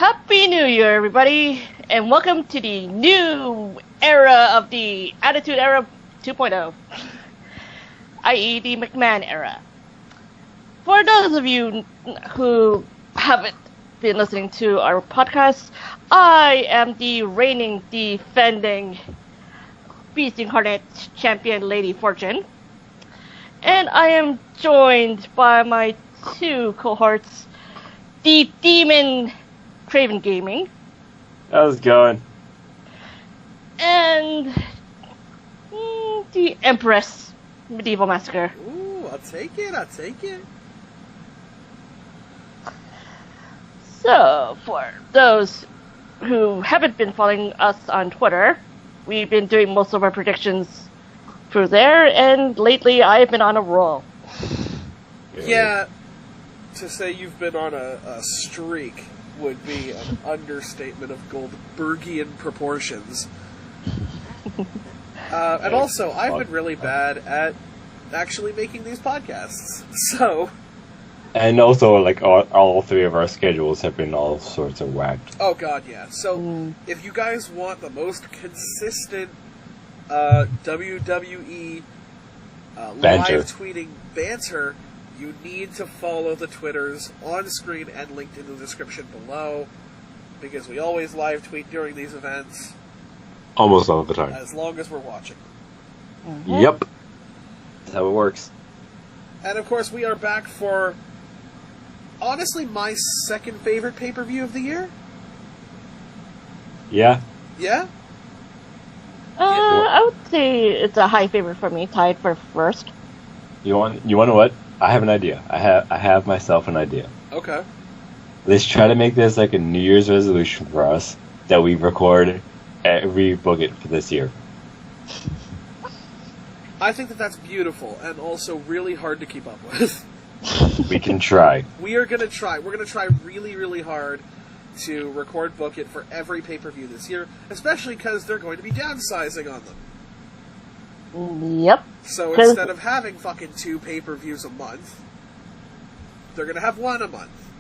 Happy New Year, everybody, and welcome to the new era of the Attitude Era 2.0, i.e. the McMahon era. For those of you who haven't been listening to our podcast, I am the reigning, defending Beast Incarnate Champion, Lady Fortune, and I am joined by my two cohorts, the Demon Craven Gaming. How's it going? And the Empress Medieval Massacre. Ooh, I'll take it. So, for those who haven't been following us on Twitter, we've been doing most of our predictions through there, and lately I've been on a roll. Yeah, to say you've been on a streak would be an understatement of Goldbergian proportions. And also, I've been really bad at actually making these podcasts, so... And also, like, all three of our schedules have been all sorts of whacked. Oh god, yeah. So, if you guys want the most consistent WWE live tweeting banter, you need to follow the Twitters on screen and linked in the description below, because we always live tweet during these events. Almost all the time. As long as we're watching. Mm-hmm. Yep. That's how it works. And of course, we are back for, honestly, my second favorite pay-per-view of the year. Yeah? Yeah? I would say it's a high favorite for me, tied for first. You want to know what? I have an idea. I have myself an idea. Okay. Let's try to make this like a New Year's resolution for us that we record every book-it for this year. I think that that's beautiful and also really hard to keep up with. We can try. We are going to try. We're going to try really, really hard to record Book It for every pay-per-view this year, especially because they're going to be downsizing on them. Yep. So instead of having fucking 2 pay-per-views a month, they're going to have 1 a month.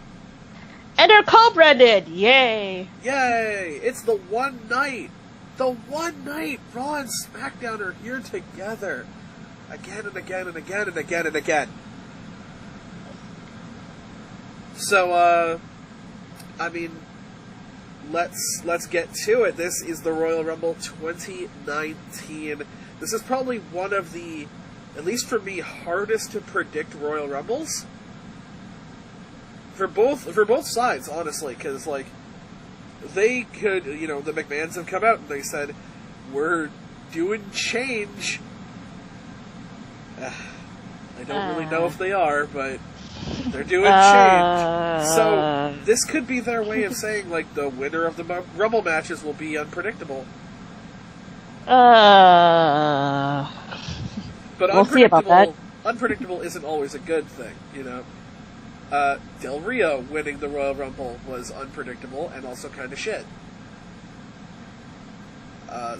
And they're co-branded! Yay! Yay! It's the one night! The one night Raw and SmackDown are here together. Again and again and again and again and again. So, I mean, let's get to it. This is the Royal Rumble 2019. This is probably one of the, at least for me, hardest to predict Royal Rumbles. For both sides, honestly, because, like, they could, you know, the McMahons have come out and they said, we're doing change. I don't really know if they are, but they're doing change. So, this could be their way of saying, like, the winner of the Rumble matches will be unpredictable. But we'll see about that. Unpredictable isn't always a good thing, you know? Del Rio winning the Royal Rumble was unpredictable and also kind of shit.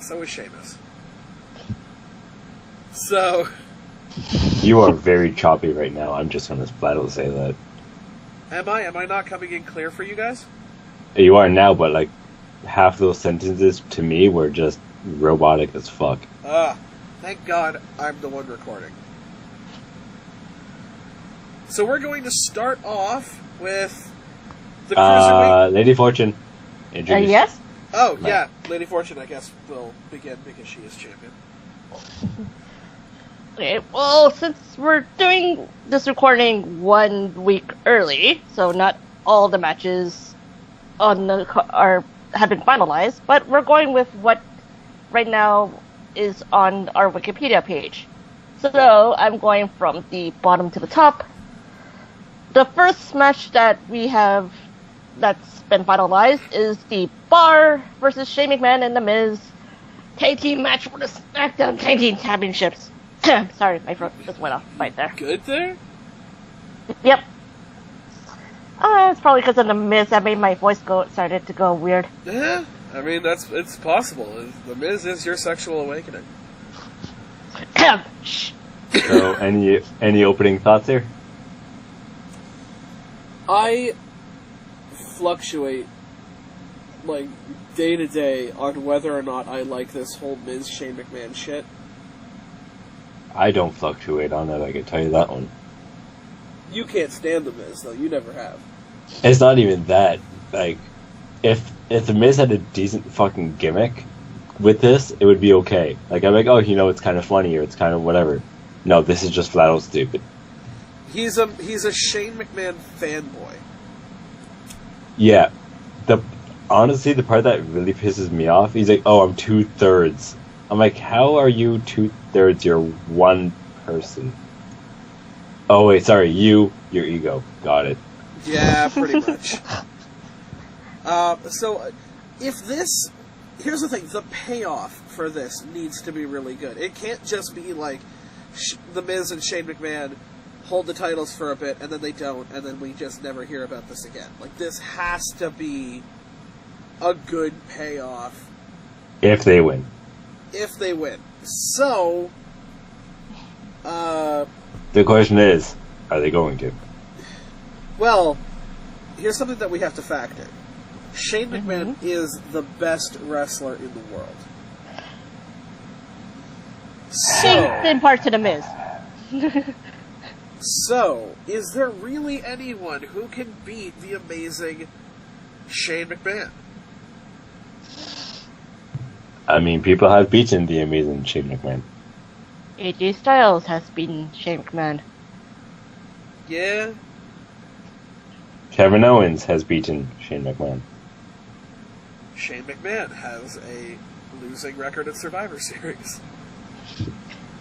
So was Sheamus. So... You are very choppy right now. I'm just going to flat out say that. Am I? Am I not coming in clear for you guys? You are now, but like half those sentences to me were just robotic as fuck. Thank God I'm the one recording. So we're going to start off with the Cruiserweight... Lady Fortune. Yes? Oh, yeah. Lady Fortune, I guess, will begin because she is champion. Okay, well, since we're doing this recording 1 week early, so not all the matches on the have been finalized, but we're going with what right now is on our Wikipedia page. So I'm going from the bottom to the top. The first match that we have that's been finalized is the Bar versus Shane McMahon and The Miz tag team match for the SmackDown Tag Team Championships. Sorry, my throat just went off right there. Good there? Yep. It's probably because of The Miz that made my voice started to go weird. Yeah, I mean, it's possible. The Miz is your sexual awakening. So, any opening thoughts here? I fluctuate like, day to day on whether or not I like this whole Miz Shane McMahon shit. I don't fluctuate on that, I can tell you that one. You can't stand the Miz, though. You never have. It's not even that. Like, if the Miz had a decent fucking gimmick with this, it would be okay. Like, I'm like, oh, you know, it's kind of funny, or it's kind of whatever. No, this is just flat out stupid. He's a Shane McMahon fanboy. Yeah. Honestly, the part that really pisses me off, he's like, oh, I'm 2/3. I'm like, how are you 2/3? You're one person. Oh, wait, sorry, your ego. Got it. Yeah, pretty much. So, if this... Here's the thing, the payoff for this needs to be really good. It can't just be like, The Miz and Shane McMahon hold the titles for a bit, and then they don't, and then we just never hear about this again. Like, this has to be a good payoff. If they win. If they win. So, the question is, are they going to? Well, here's something that we have to factor. Shane McMahon is the best wrestler in the world. Thanks in part to the Miz. So, is there really anyone who can beat the amazing Shane McMahon? I mean, people have beaten the amazing Shane McMahon. AJ Styles has beaten Shane McMahon. Yeah? Kevin Owens has beaten Shane McMahon. Shane McMahon has a losing record at Survivor Series.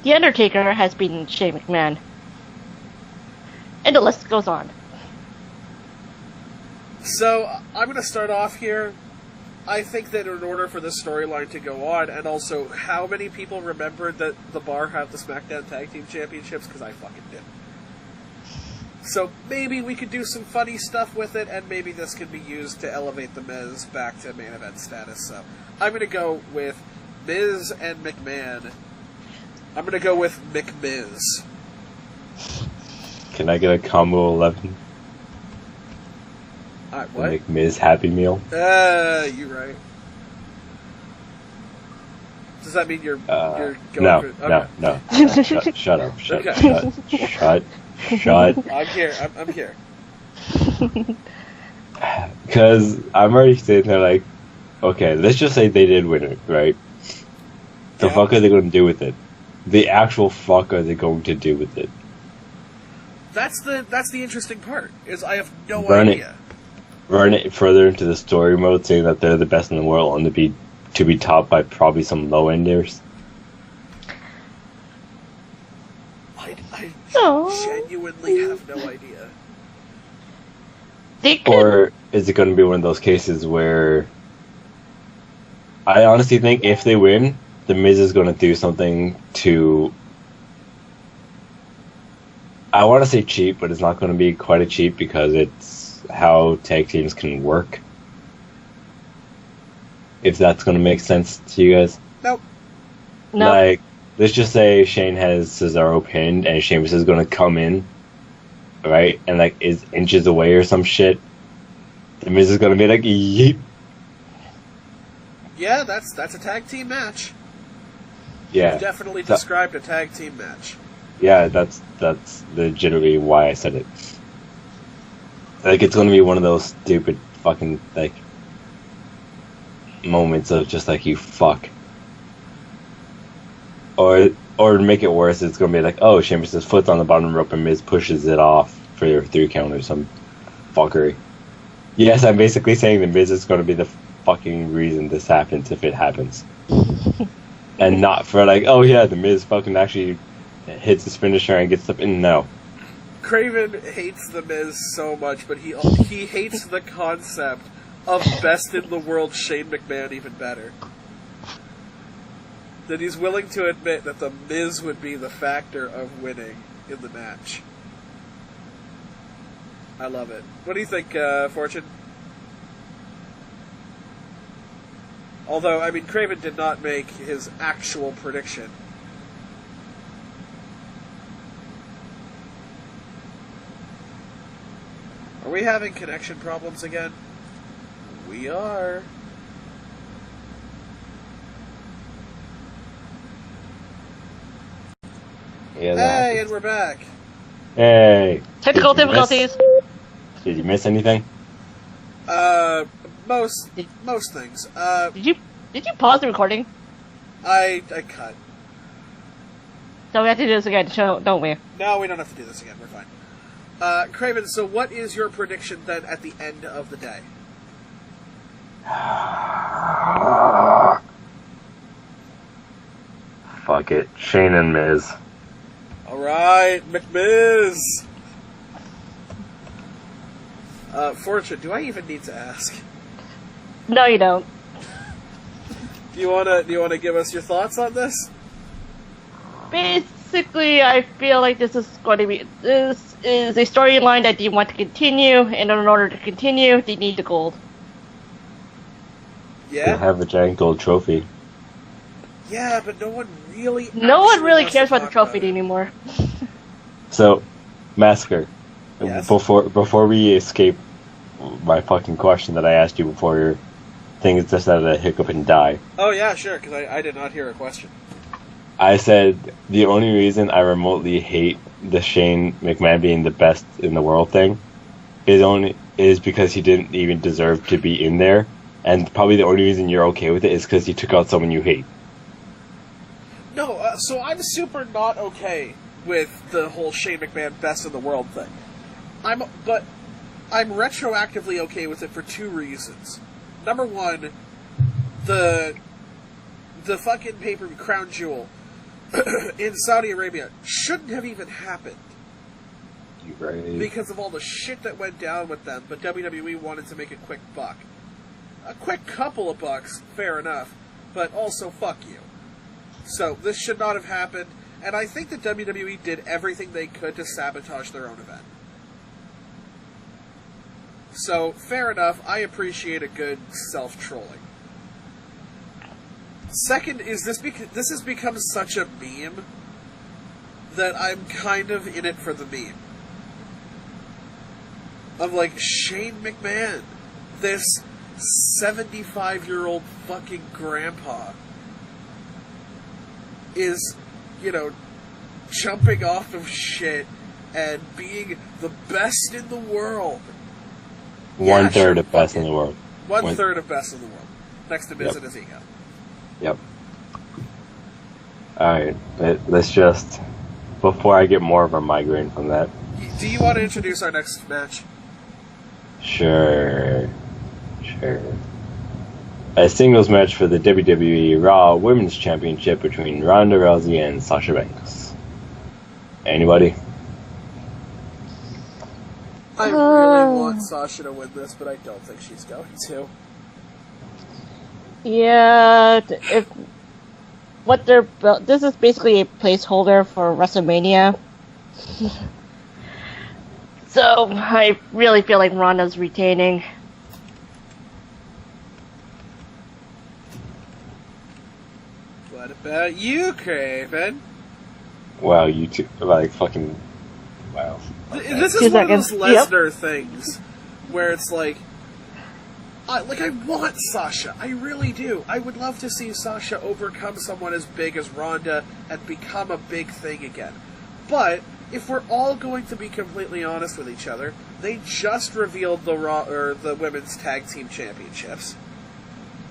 The Undertaker has beaten Shane McMahon. And the list goes on. So, I'm going to start off here. I think that in order for this storyline to go on, and also how many people remembered that the Bar have the SmackDown Tag Team Championships, because I fucking did. So maybe we could do some funny stuff with it, and maybe this could be used to elevate the Miz back to main event status. So I'm going to go with Miz and McMahon. I'm going to go with McMiz. Can I get a combo 11? What? The McMiz Happy Meal? You're right. Does that mean you're going no, for... Okay. no. Shut up. Okay. Shut. I'm here. I'm here. Because I'm already sitting there like, okay, let's just say they did win it, right? The fuck are they going to do with it? The actual fuck are they going to do with it? That's the interesting part, is I have no idea. idea. Run it further into the story mode, saying that they're the best in the world, and to be topped by probably some low-enders. I genuinely have no idea. Or is it going to be one of those cases where I honestly think if they win, The Miz is going to do something to... I want to say cheap, but it's not going to be quite a cheap because it's how tag teams can work. If that's going to make sense to you guys. Nope. No. Like, let's just say Shane has Cesaro pinned and Sheamus is going to come in, right? And like is inches away or some shit. The Miz is going to be like, yeep. Yeah, that's a tag team match. Yeah. You definitely described a tag team match. Yeah, that's legitimately why I said it. Like, it's going to be one of those stupid fucking, like, moments of just like, you fuck. Or to make it worse, it's going to be like, oh, Sheamus' foot's on the bottom rope and Miz pushes it off for your 3 count or some fuckery. Yes, I'm basically saying the Miz is going to be the fucking reason this happens if it happens. And not for like, oh yeah, the Miz fucking actually hits his finisher and gets up in. No. Craven hates the Miz so much, but he hates the concept of best in the world Shane McMahon even better. That he's willing to admit that the Miz would be the factor of winning in the match. I love it. What do you think, Fortune? Although, I mean, Craven did not make his actual prediction. Are we having connection problems again? We are. Yeah, Hey, and we're back. Hey. Technical Did you miss- difficulties. Did you miss anything? Most things. Did you pause the recording? I cut. So we have to do this again, don't we? No, we don't have to do this again. We're fine. Craven, so what is your prediction then at the end of the day? Fuck it. Shane and Miz. Alright, McMiz! Fortune, do I even need to ask? No, you don't. Do you wanna give us your thoughts on this? Basically, I feel like this is a storyline that they want to continue, and in order to continue, they need the gold. They Yeah? have a giant gold trophy. Yeah, but no one really Cares wants to about the talk trophy about it. anymore. So, Massacre. Yes? Before we escape my fucking question that I asked you before your thing is just had a hiccup and die. Oh yeah, sure, because I did not hear a question. I said the only reason I remotely hate the Shane McMahon being the best in the world thing is because he didn't even deserve to be in there, and probably the only reason you're okay with it is because he took out someone you hate. No, so I'm super not okay with the whole Shane McMahon best in the world thing. But I'm retroactively okay with it for two reasons. Number one, the fucking pay-per-view Crown Jewel in Saudi Arabia shouldn't have even happened You right? because of all the shit that went down with them, but WWE wanted to make a quick buck. A quick couple of bucks, fair enough, but also fuck you. So this should not have happened, and I think that WWE did everything they could to sabotage their own event. So, fair enough, I appreciate a good self-trolling. Second is this has become such a meme that I'm kind of in it for the meme. Of like, Shane McMahon, this 75-year-old fucking grandpa, is, jumping off of shit and being the best in the world. Yeah, 1/3 sure, of best fuck in it. the world. 1/3 of best in the world. Next to Miz Yep. and his ego. Yep. Alright, let's just... Before I get more of a migraine from that. Do you want to introduce our next match? Sure. A singles match for the WWE Raw Women's Championship between Ronda Rousey and Sasha Banks. Anybody? I really want Sasha to win this, but I don't think she's going to. Yeah, this is basically a placeholder for WrestleMania. So I really feel like Ronda's retaining. What about you, Craven? Wow, you two, fucking... Wow. This is 2 one of those seconds. Yep. Lesnar things where it's like, I want Sasha. I really do. I would love to see Sasha overcome someone as big as Ronda and become a big thing again. But if we're all going to be completely honest with each other, they just revealed the women's tag team championships.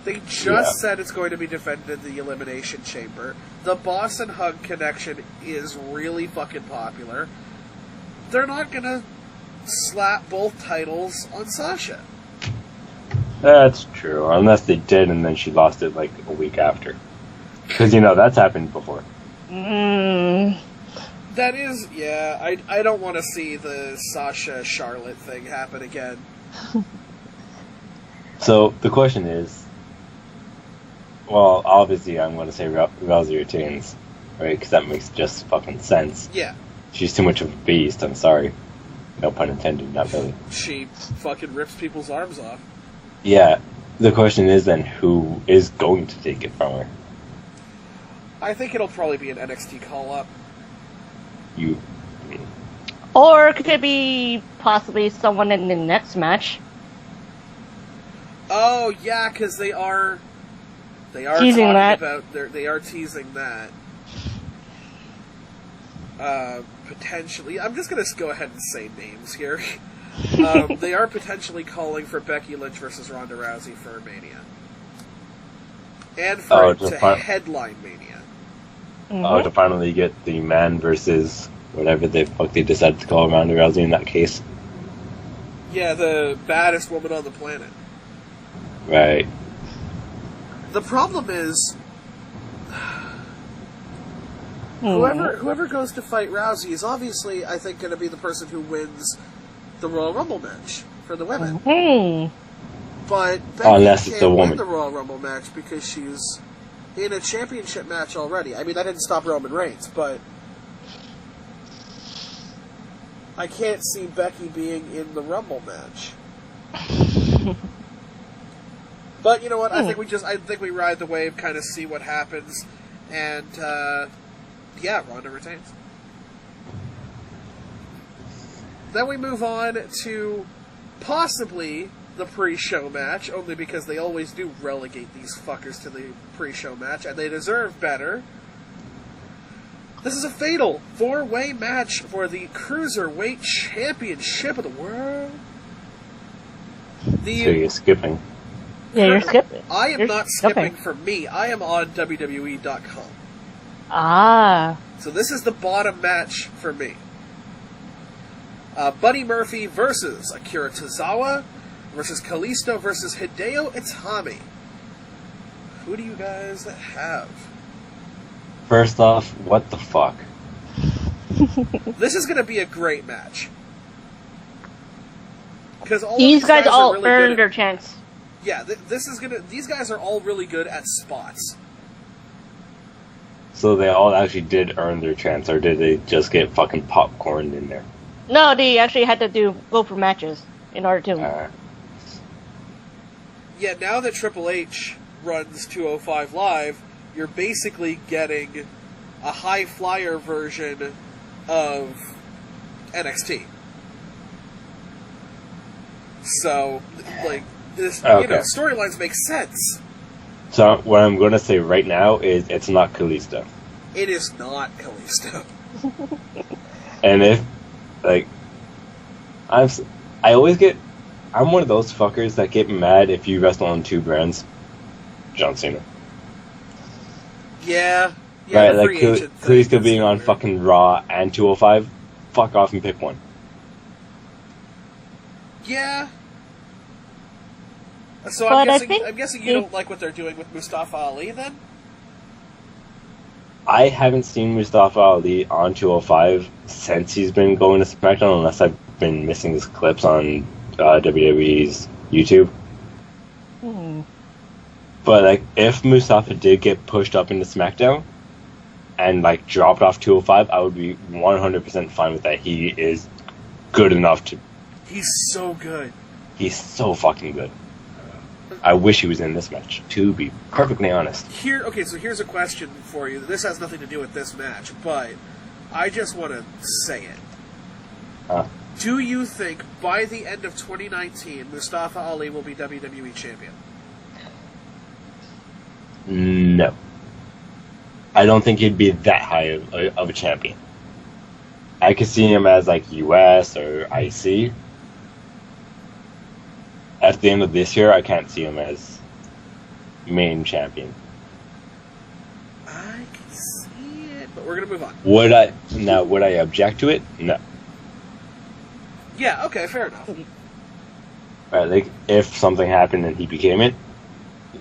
They just said it's going to be defended in the Elimination Chamber. The Boss and Hug connection is really fucking popular. They're not gonna slap both titles on Sasha. That's true, unless they did and then she lost it like a week after. Because, that's happened before. That is, yeah, I don't want to see the Sasha-Charlotte thing happen again. So, the question is, well, obviously I'm going to say Rousey retains, right? Because that makes just fucking sense. Yeah. She's too much of a beast, I'm sorry. No pun intended, not really. She fucking rips people's arms off. Yeah, the question is then, who is going to take it from her? I think it'll probably be an NXT call-up. Or could it be possibly someone in the next match? Oh, yeah, because they are Teasing talking that. about they are teasing that. potentially... I'm just going to go ahead and say names here. They are potentially calling for Becky Lynch versus Ronda Rousey for Mania. And for to headline Mania. Mm-hmm. Oh, to finally get the man versus whatever the fuck they decided to call Ronda Rousey in that case. Yeah, the baddest woman on the planet. Right. The problem is... Whoever goes to fight Rousey is obviously, I think, going to be the person who wins the Royal Rumble match for the women. Mm-hmm. But Becky unless it's a can't woman. win the Royal Rumble match because she's in a championship match already. I mean, that didn't stop Roman Reigns, but I can't see Becky being in the Rumble match. But you know what? I think we ride the wave, kind of see what happens, and yeah, Ronda retains. Then we move on to possibly the pre-show match, only because they always do relegate these fuckers to the pre-show match, and they deserve better. This is a fatal 4-way match for the Cruiserweight Championship of the world. So you're skipping. Yeah, you're skipping. I am not skipping for me. I am on WWE.com. Ah. So this is the bottom match for me. Buddy Murphy versus Akira Tozawa versus Kalisto versus Hideo Itami. Who do you guys have? First off, what the fuck? This is going to be a great match. Because These guys all really earned their chance. Yeah, these guys are all really good at spots. So they all actually did earn their chance, or did they just get fucking popcorned in there? No, they actually had to go for matches in order to. Yeah, now that Triple H runs 205 Live, you're basically getting a high flyer version of NXT. So, like, this, storylines make sense. So what I'm going to say right now is it's not Kalisto. It is not Kalisto. And if, like, I'm one of those fuckers that get mad if you wrestle on two brands. John Cena. Yeah. Right, like Kalisto being on fucking Raw and 205, fuck off and pick one. Yeah. So I'm guessing you don't like what they're doing with Mustafa Ali, then? I haven't seen Mustafa Ali on 205 since he's been going to SmackDown, unless I've been missing his clips on WWE's YouTube. But like, if Mustafa did get pushed up into SmackDown and like dropped off 205, I would be 100% fine with that. He is good enough to. He's so good. He's so fucking good. I wish he was in this match, to be perfectly honest. So here's a question for you. This has nothing to do with this match, but I just want to say it. Do you think by the end of 2019, Mustafa Ali will be WWE Champion? No. I don't think he'd be that high of a champion. I could see him as like US or IC. At the end of this year, I can't see him as main champion. I can see it, but we're gonna move on. Would I object to it? No. Yeah, okay, fair enough. Right, like, if something happened and he became it,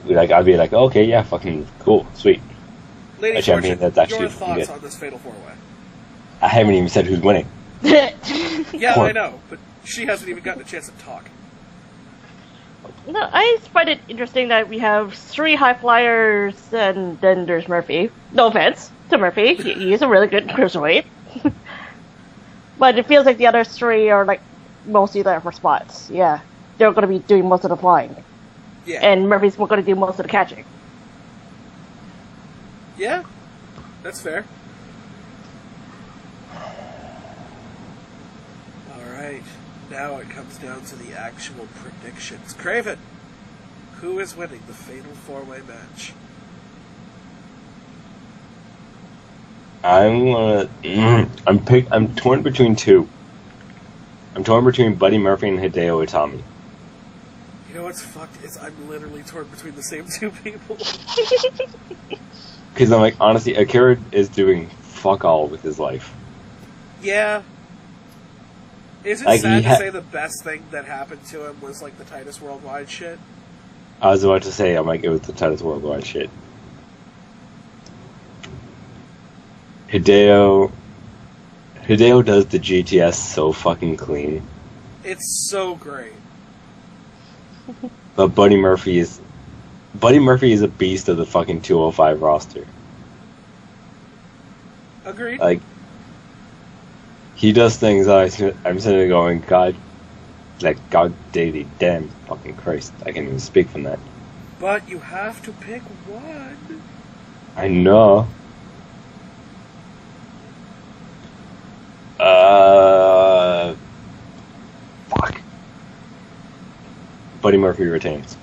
like, I'd be like, okay, yeah, fucking cool, sweet. Ladies, a champion that's actually your thoughts good. on this Fatal 4-Way? I haven't even said who's winning. Yeah, I know, but she hasn't even gotten a chance to talk. No, I find it interesting that we have 3 high flyers, and then there's Murphy. No offense to Murphy, he is a really good cruiserweight. But it feels like the other 3 are like mostly there for spots. Yeah, they're going to be doing most of the flying. Yeah. And Murphy's going to do most of the catching. Yeah, that's fair. Alright, now it comes down to the actual predictions. Craven, who is winning the Fatal 4-Way match? I'm torn between two. I'm torn between Buddy Murphy and Hideo Itami. You know what's fucked is I'm literally torn between the same two people. Because I'm like, honestly, Akira is doing fuck all with his life. Yeah. Is it Like, sad to say the best thing that happened to him was like the Titus Worldwide shit? I was about to say, I'm like, it was the Titus Worldwide shit. Hideo does the GTS so fucking clean. It's so great. But Buddy Murphy is a beast of the fucking 205 roster. Agreed. Like, he does things that I'm sitting there going, God daily damn fucking Christ, I can't even speak from that. But you have to pick one. I know. Fuck. Buddy Murphy retains.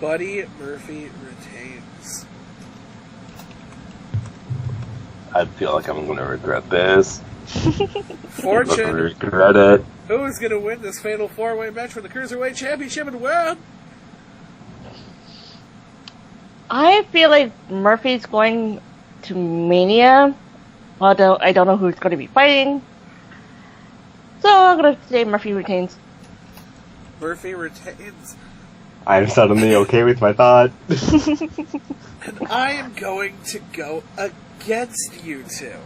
Buddy Murphy retains. I feel like I'm gonna regret this. Fortune. I'm gonna regret it. Who is gonna win this fatal four-way match for the Cruiserweight Championship in the world? I feel like Murphy's going to Mania, although I don't know who's going to be fighting. So I'm going to say Murphy retains. Murphy retains. I'm suddenly okay with my thought. And I am going to go against you two.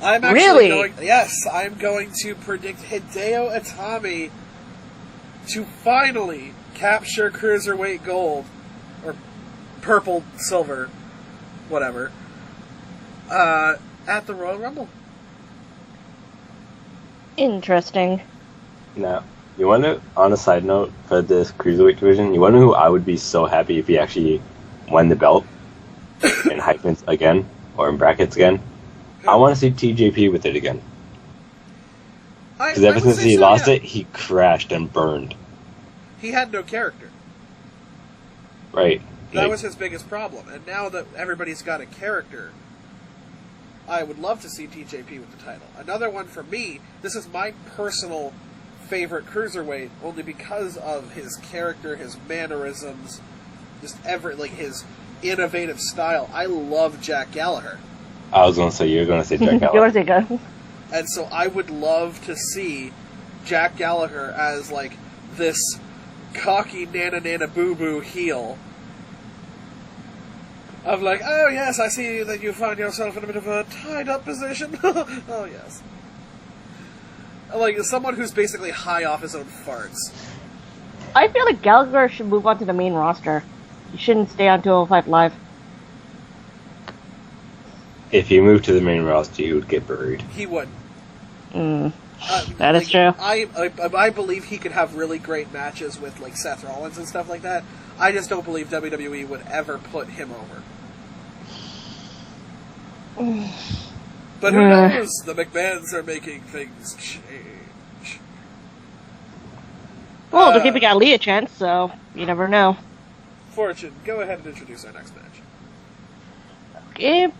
I'm actually I'm going to predict Hideo Itami to finally capture Cruiserweight Gold, or Purple, Silver, whatever, at the Royal Rumble. Interesting. Now, you want to, on a side note, for this Cruiserweight division, you want to know who I would be so happy if he actually won the belt in hyphens again, or in brackets again? I want to see TJP with it again. Because ever since he lost it, he crashed and burned. He had no character. Right. That was his biggest problem. And now that everybody's got a character, I would love to see TJP with the title. Another one for me, this is my personal favorite Cruiserweight, only because of his character, his mannerisms, just his innovative style. I love Jack Gallagher. I was going to say, you're going to say Jack Gallagher. You want to say go? And so I would love to see Jack Gallagher as, like, this cocky nana-nana-boo-boo heel. Of like, oh yes, I see that you find yourself in a bit of a tied-up position. Oh yes. Like, someone who's basically high off his own farts. I feel like Gallagher should move on to the main roster. He shouldn't stay on 205 Live. If he moved to the main roster, he would get buried. He would. That is true. I believe he could have really great matches with, like, Seth Rollins and stuff like that. I just don't believe WWE would ever put him over. But who knows? The McMahons are making things change. Well, they're giving Ali a chance, so you never know. Fortune, go ahead and introduce our next match. Okay.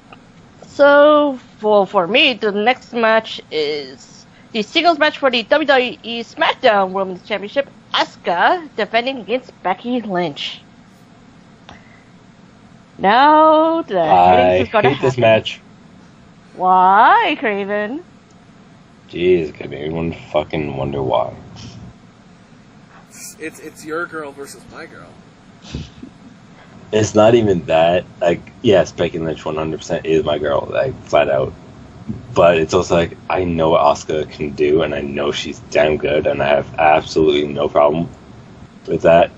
So, for me, the next match is the singles match for the WWE SmackDown Women's Championship. Asuka defending against Becky Lynch. Now, the I hate this match. Why, Craven? Jeez, could anyone fucking wonder why? It's your girl versus my girl. It's not even that. Like, yes, Becky Lynch 100% is my girl, like, flat out. But it's also like, I know what Asuka can do, and I know she's damn good, and I have absolutely no problem with that.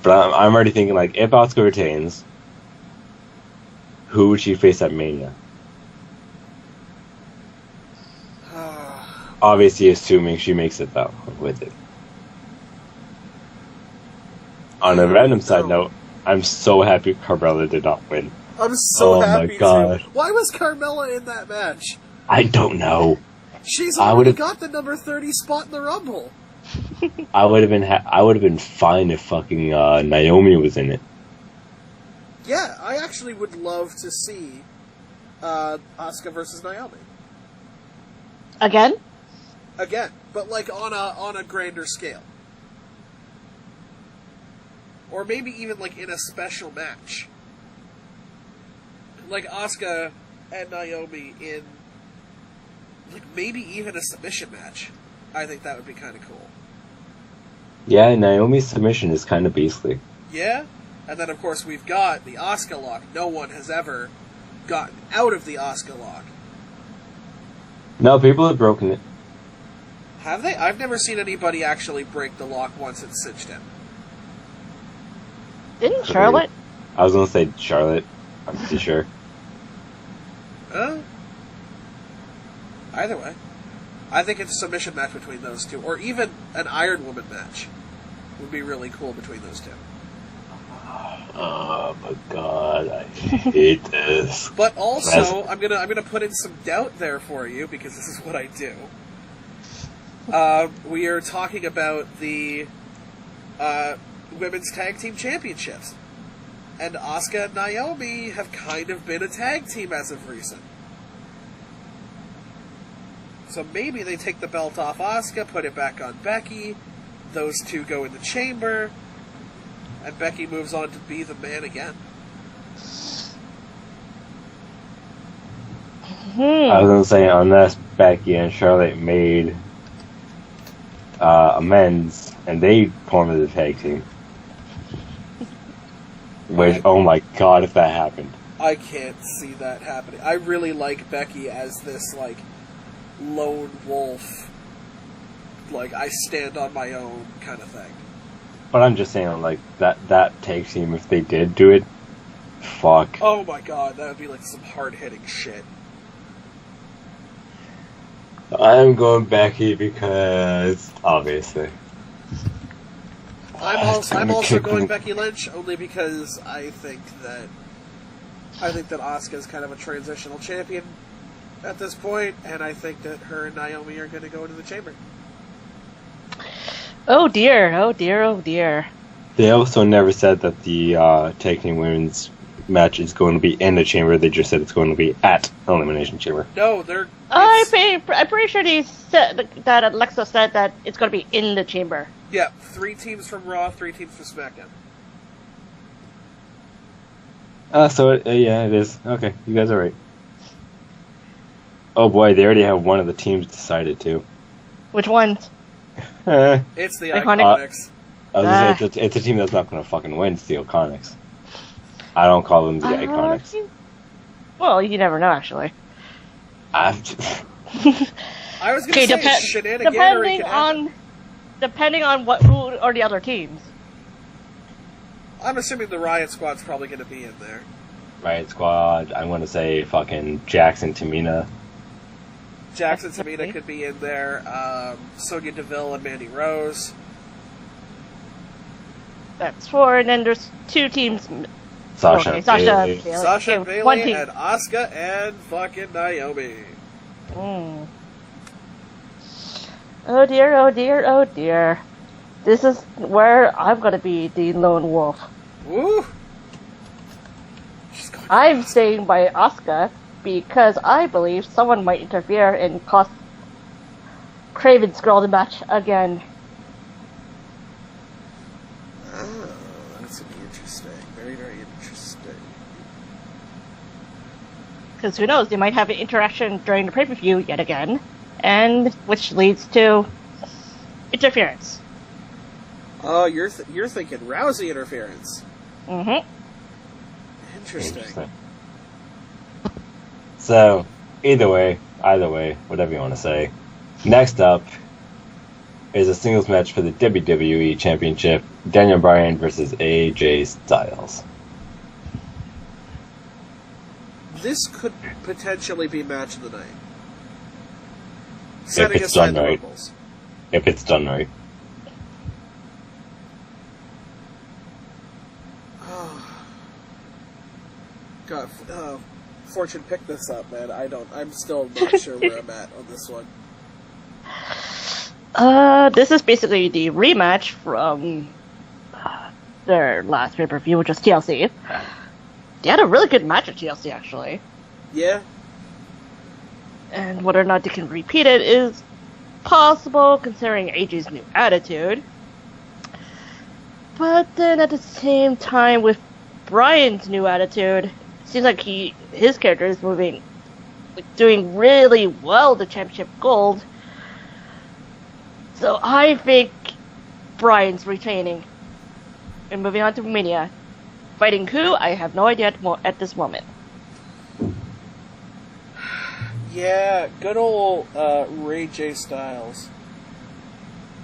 But I'm already thinking, like, if Asuka retains, who would she face at Mania? Obviously, assuming she makes it though with it. On a random side note, I'm so happy Carmella did not win. I'm so happy my God. too. Why was Carmella in that match? I don't know. She's already got the number 30 spot in the Rumble. I would have been fine if fucking Naomi was in it. Yeah, I actually would love to see Asuka versus Naomi Again? again, but like on a grander scale, or maybe even like in a special match, like Asuka and Naomi in like maybe even a submission match. I think that would be kind of cool. Yeah, Naomi's submission is kind of beastly. Yeah, and then of course we've got the Asuka lock. No one has ever gotten out of the Asuka lock. No, people have broken it. Have they? I've never seen anybody actually break the lock once it's cinched in. Didn't Charlotte? I was gonna say Charlotte. I'm pretty sure. Either way. I think it's a submission match between those two, or even an Iron Woman match would be really cool between those two. Oh my god, I hate this. But also, I'm gonna put in some doubt there for you, because this is what I do. We are talking about the Women's Tag Team Championships. And Asuka and Naomi have kind of been a tag team as of recent. So maybe they take the belt off Asuka, put it back on Becky, those two go in the chamber, and Becky moves on to be the man again. I was gonna say, unless Becky and Charlotte made amends and they formed a tag team. Which, oh my god, if that happened. I can't see that happening. I really like Becky as this, like, lone wolf, like, I stand on my own kind of thing. But I'm just saying, like, that tag team, if they did do it, fuck. Oh my god, that would be, like, some hard-hitting shit. I'm going Becky because, obviously. I'm also going Becky Lynch, only because I think that Asuka is kind of a transitional champion at this point, and I think that her and Naomi are going to go into the chamber. Oh dear, oh dear, oh dear. They also never said that the tag team women's match is going to be in the chamber. They just said it's going to be at Elimination Chamber. No, they're... I'm pretty sure they said that Alexa said that it's going to be in the chamber. Yeah, 3 teams from Raw, 3 teams from SmackDown. Yeah, it is. Okay, you guys are right. Oh boy, they already have one of the teams decided too. Which one? It's the Iconics. I was gonna say, it's a team that's not going to fucking win. It's the Iconics. I don't call them the Iconics. Well, you never know, actually. I was going to say shenaniganery depending on who are the other teams. I'm assuming the Riot Squad's probably going to be in there. Riot Squad. I'm going to say fucking Jackson Tamina. Jackson Tamina could be in there. Sonya Deville and Mandy Rose. That's 4, and then there's 2 teams. Sasha Bailey. Sasha Bailey and Asuka and fucking Naomi. Oh dear, oh dear, oh dear. This is where I'm gonna be the lone wolf. Woo! I'm staying by Asuka because I believe someone might interfere and cost Craven's girl the match again. That's gonna be interesting. Very, very interesting. Because who knows, they might have an interaction during the pay-per-view yet again, and which leads to interference. Oh, you're thinking Rousey interference. Mm-hmm. Interesting. So, either way, whatever you want to say. Next up is a singles match for the WWE Championship. Daniel Bryan versus AJ Styles. This could potentially be match of the night. Setting aside the Rumbles. If it's done right. God, Fortune picked this up, man. I'm still not sure where I'm at on this one. This is basically the rematch from their last pay-per-view, which was TLC. They had a really good match at TLC, actually. Yeah. And whether or not they can repeat it is possible, considering AJ's new attitude. But then at the same time, with Bryan's new attitude, it seems like his character is doing really well the championship gold. So I think Bryan's retaining. And moving on to Mania. Fighting who? I have no idea at this moment. Yeah, good old Ray J. Styles.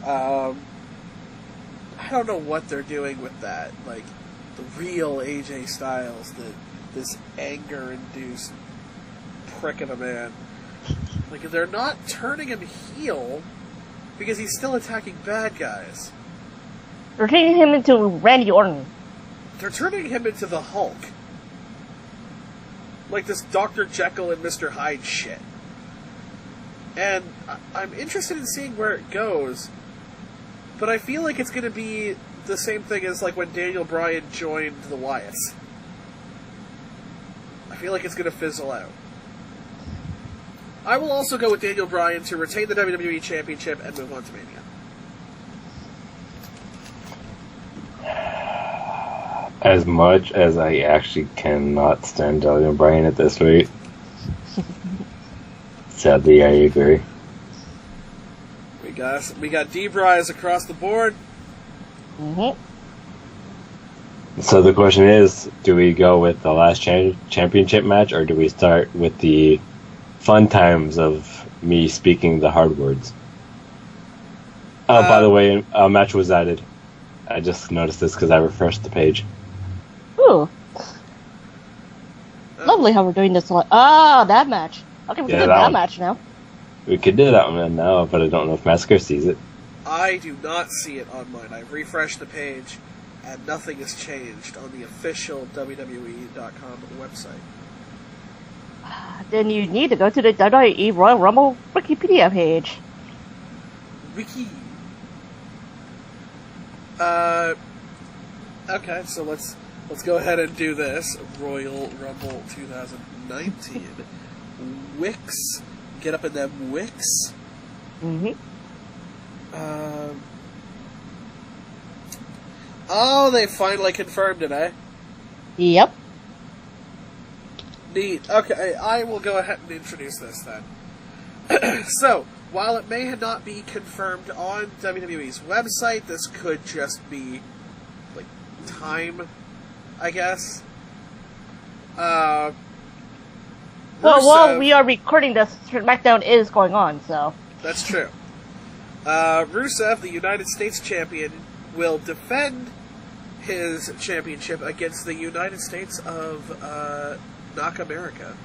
I don't know what they're doing with that. Like, the real AJ Styles, this anger-induced prick of a man. Like, they're not turning him heel because he's still attacking bad guys. They're turning him into Randy Orton. They're turning him into the Hulk. Like this Dr. Jekyll and Mr. Hyde shit. And I'm interested in seeing where it goes, but I feel like it's going to be the same thing as like when Daniel Bryan joined the Wyatts. I feel like it's going to fizzle out. I will also go with Daniel Bryan to retain the WWE Championship and move on to Mania. As much as I actually cannot stand Daniel Bryan at this rate, sadly, I agree. We got D-Bryce across the board. Mm-hmm. So the question is, do we go with the last championship match, or do we start with the fun times of me speaking the hard words? By the way, a match was added. I just noticed this because I refreshed the page. Ooh. Lovely how we're doing this. That match. Okay, we can do that match now. We could do that one now, but I don't know if Massacre sees it. I do not see it on mine. I've refreshed the page, and nothing has changed on the official WWE.com website. Then you need to go to the WWE Royal Rumble Wikipedia page. Wiki. Okay, so let's go ahead and do this. Royal Rumble 2019. Wix. Get up in them Wix. Mm-hmm. Oh, they finally confirmed it, eh? Yep. Neat. Okay, I will go ahead and introduce this then. So, while it may not be confirmed on WWE's website, this could just be, like, time, I guess. Well, while we are recording this, SmackDown is going on, so... That's true. Rusev, the United States champion, will defend his championship against the United States of, Knock America.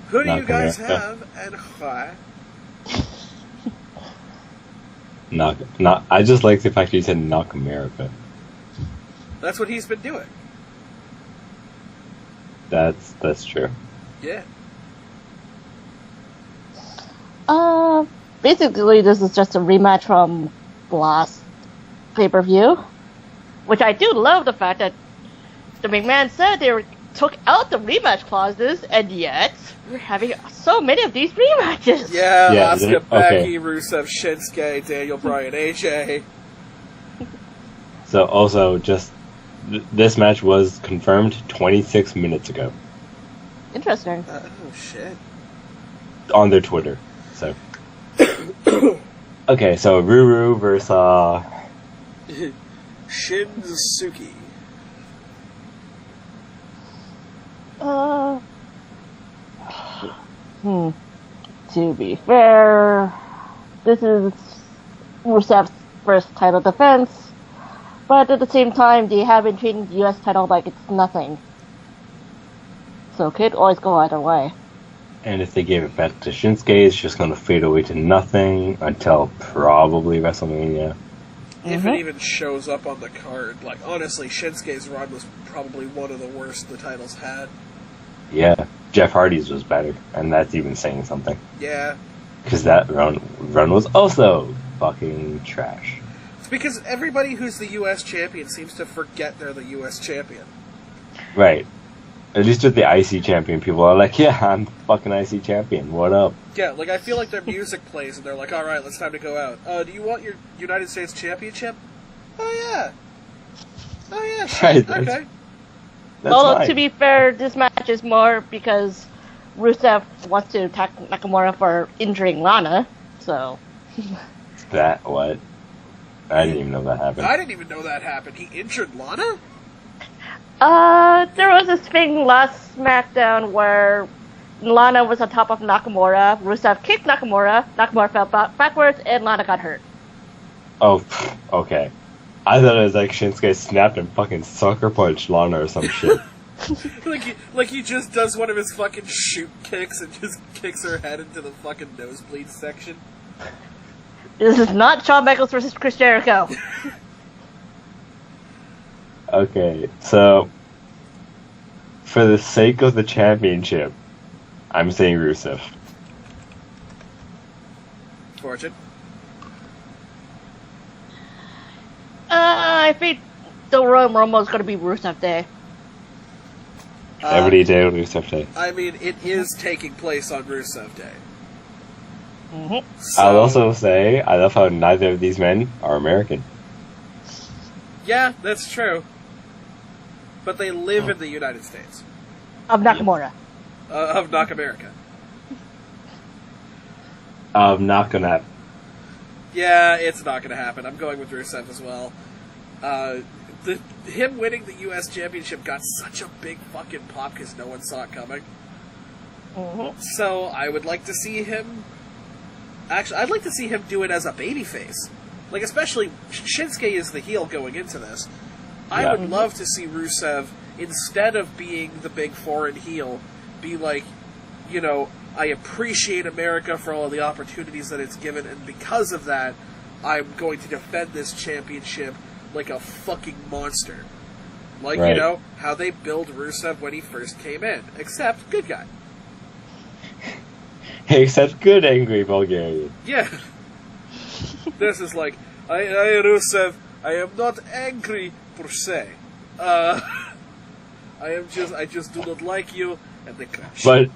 Who do you guys have, and why? I just like the fact that you said Knock America. That's what he's been doing. That's true. Yeah. Basically, this is just a rematch from the last pay-per-view, which I do love the fact that the McMahon said they took out the rematch clauses, and yet we're having so many of these rematches. Yeah, Asuka, Becky, Rusev, Shinsuke, Daniel Bryan, AJ. So also, just this match was confirmed 26 minutes ago. Interesting. Oh shit. On their Twitter. So. Okay, so Ruru versus Shinsuke. To be fair, this is Rusev's first title defense, but at the same time, they haven't treated the US title like it's nothing. So it could always go either way. And if they gave it back to Shinsuke, it's just going to fade away to nothing until probably WrestleMania. If it even shows up on the card. Like, honestly, Shinsuke's run was probably one of the worst the title's had. Yeah, Jeff Hardy's was better, and that's even saying something. Yeah. Because that run was also fucking trash. because everybody who's the U.S. champion seems to forget they're the U.S. champion. Right. At least with the IC champion, people are like, yeah, I'm fucking IC champion. What up? Yeah, like, I feel like their music plays and they're like, alright, it's time to go out. Do you want your United States championship? Oh, yeah. Oh, yeah, sure. Right, Okay. That's Although, fine. to be fair, this match is more because Rusev wants to attack Nakamura for injuring Lana, so... That, what? I didn't even know that happened. I didn't even know that happened. He injured Lana? There was this thing last SmackDown where Lana was on top of Nakamura, Rusev kicked Nakamura, Nakamura fell backwards, and Lana got hurt. Oh, okay. I thought it was like Shinsuke snapped and fucking sucker punched Lana or some shit. like he just does one of his fucking shoot kicks and just kicks her head into the fucking nosebleed section. This is not Shawn Michaels versus Chris Jericho. Okay, so for the sake of the championship, I'm saying Rusev. Fortune? I think the Royal Rumble is going to be Rusev Day. Every day Rusev Day. I mean, it is taking place on Rusev Day. Mm-hmm. So, I'll also say, I love how neither of these men are American. yeah, that's true. But they live in the United States. Of Nakamura. Of Knock America. Not gonna. Yeah, it's not going to happen. I'm going with Rusev as well. Him winning the U.S. Championship got such a big fucking pop because no one saw it coming. Mm-hmm. So I would like to see him... Actually, I'd like to see him do it as a babyface. Like, especially, Shinsuke is the heel going into this. I Yeah. would love to see Rusev, instead of being the big foreign heel, be like, you know, I appreciate America for all the opportunities that it's given, and because of that, I'm going to defend this championship like a fucking monster. Like, Right. you know, how they build Rusev when he first came in. Except, good guy. Except good angry Bulgarian. Yeah. This is like, I Rusev, I am not angry per se. I just do not like you, and they crash. But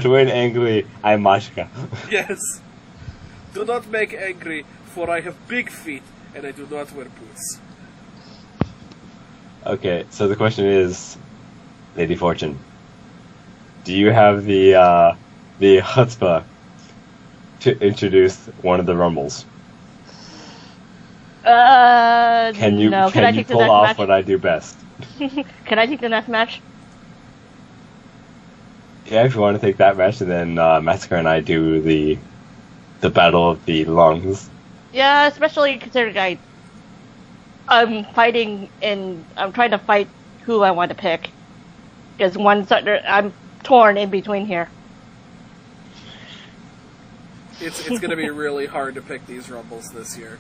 when angry, I'm Mashka. Yes. Do not make angry, for I have big feet, and I do not wear boots. Okay, so the question is, Lady Fortune, do you have the chutzpah to introduce one of the Rumbles? Can you no. Can I take the pull next off match? what I do best? Can I take the next match? Yeah, if you want to take that match, and then Massacre and I do the battle of the lungs. Yeah, especially considering I'm fighting and I'm trying to fight who I want to pick. Because I'm torn in between here. It's going to be really hard to pick these Rumbles this year.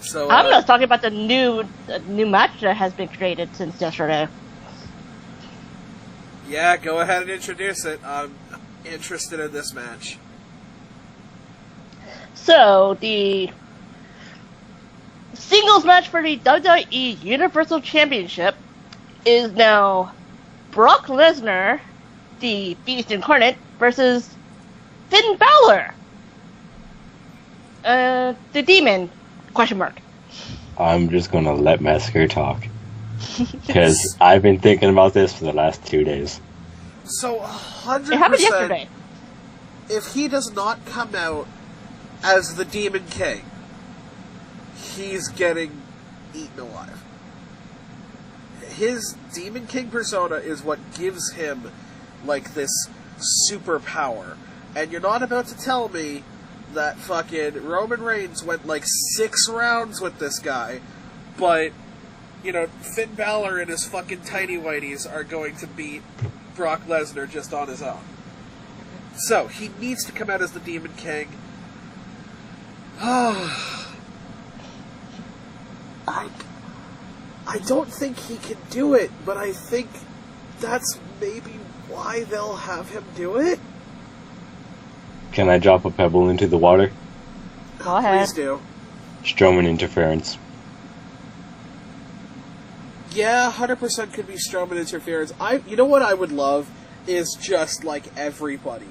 So I'm just talking about the new match that has been created since yesterday. yeah, go ahead and introduce it. I'm interested in this match. So, the singles match for the WWE Universal Championship is now Brock Lesnar, the Beast Incarnate, versus Finn Balor, the Demon, ? I'm just gonna let Massacre talk. Because I've been thinking about this for the last 2 days. So, 100%, It happened yesterday. if he does not come out as the Demon King, he's getting eaten alive. His Demon King persona is what gives him, like, this superpower. And you're not about to tell me that fucking Roman Reigns went, like, 6 rounds with this guy, but, you know, Finn Balor and his fucking tiny whities are going to beat Brock Lesnar just on his own. So, he needs to come out as the Demon King. I don't think he can do it, but I think that's maybe why they'll have him do it. Can I drop a pebble into the water? Go ahead. Please do. Strowman interference. Yeah, 100% could be Strowman interference. You know what I would love is just like everybody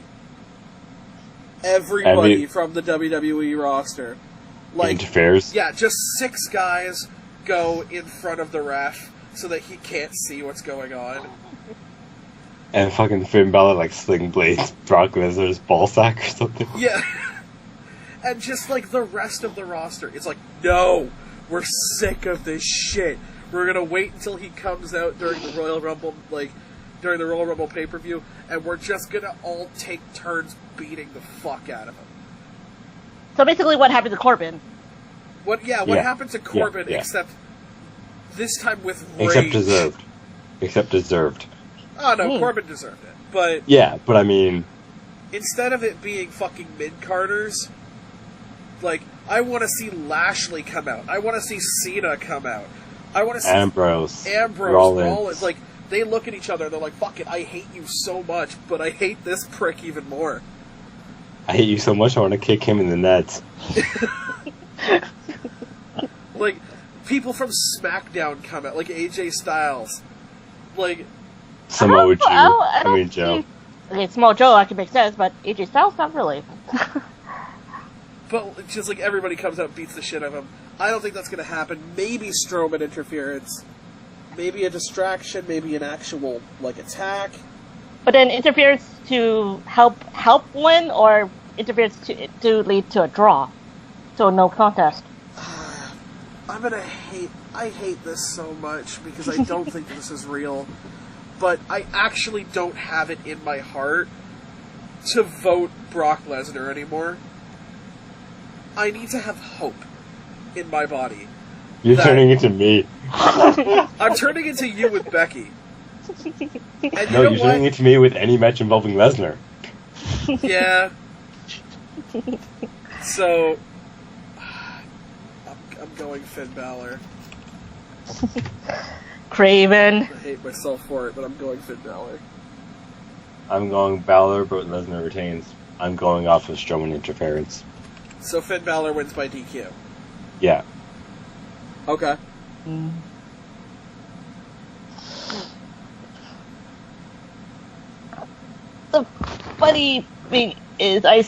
from the WWE roster, like interferes. Yeah, just 6 guys go in front of the ref so that he can't see what's going on. And fucking Finn Balor like sling blades Brock Lesnar's ballsack or something. Yeah. And just like the rest of the roster, it's like, no, we're sick of this shit. We're gonna wait until he comes out during the Royal Rumble, during the Royal Rumble pay-per-view, and we're just gonna all take turns beating the fuck out of him. So basically what happened to Corbin. What happened to Corbin, except this time with rage. Except deserved. Oh no, Corbin deserved it. But yeah, but I mean, instead of it being fucking mid-carders, like, I want to see Lashley come out. I want to see Cena come out. I want to see Ambrose, Rollins. Like, they look at each other and they're like, fuck it, I hate you so much, but I hate this prick even more. I hate you so much, I want to kick him in the nuts. Like, people from SmackDown come out, like AJ Styles. Like, Samoa Joe. I mean, Joe. Okay, Samoa Joe, I can make sense, but AJ Styles, not really. But just like everybody comes out and beats the shit out of him. I don't think that's going to happen. Maybe Strowman interference. Maybe a distraction. Maybe an actual, like, attack. But then interference to help win, or interference to lead to a draw? So no contest. I hate this so much because I don't think this is real. But I actually don't have it in my heart to vote Brock Lesnar anymore. I need to have hope in my body. You're turning into me. I'm turning into you with Becky. And you're turning into me with any match involving Lesnar. Yeah. So, I'm going Finn Balor. Craven. I hate myself for it, but I'm going Finn Balor. I'm going Balor, but Lesnar retains. I'm going off of Strowman interference. So Finn Balor wins by DQ? Yeah. Okay. The funny thing is, I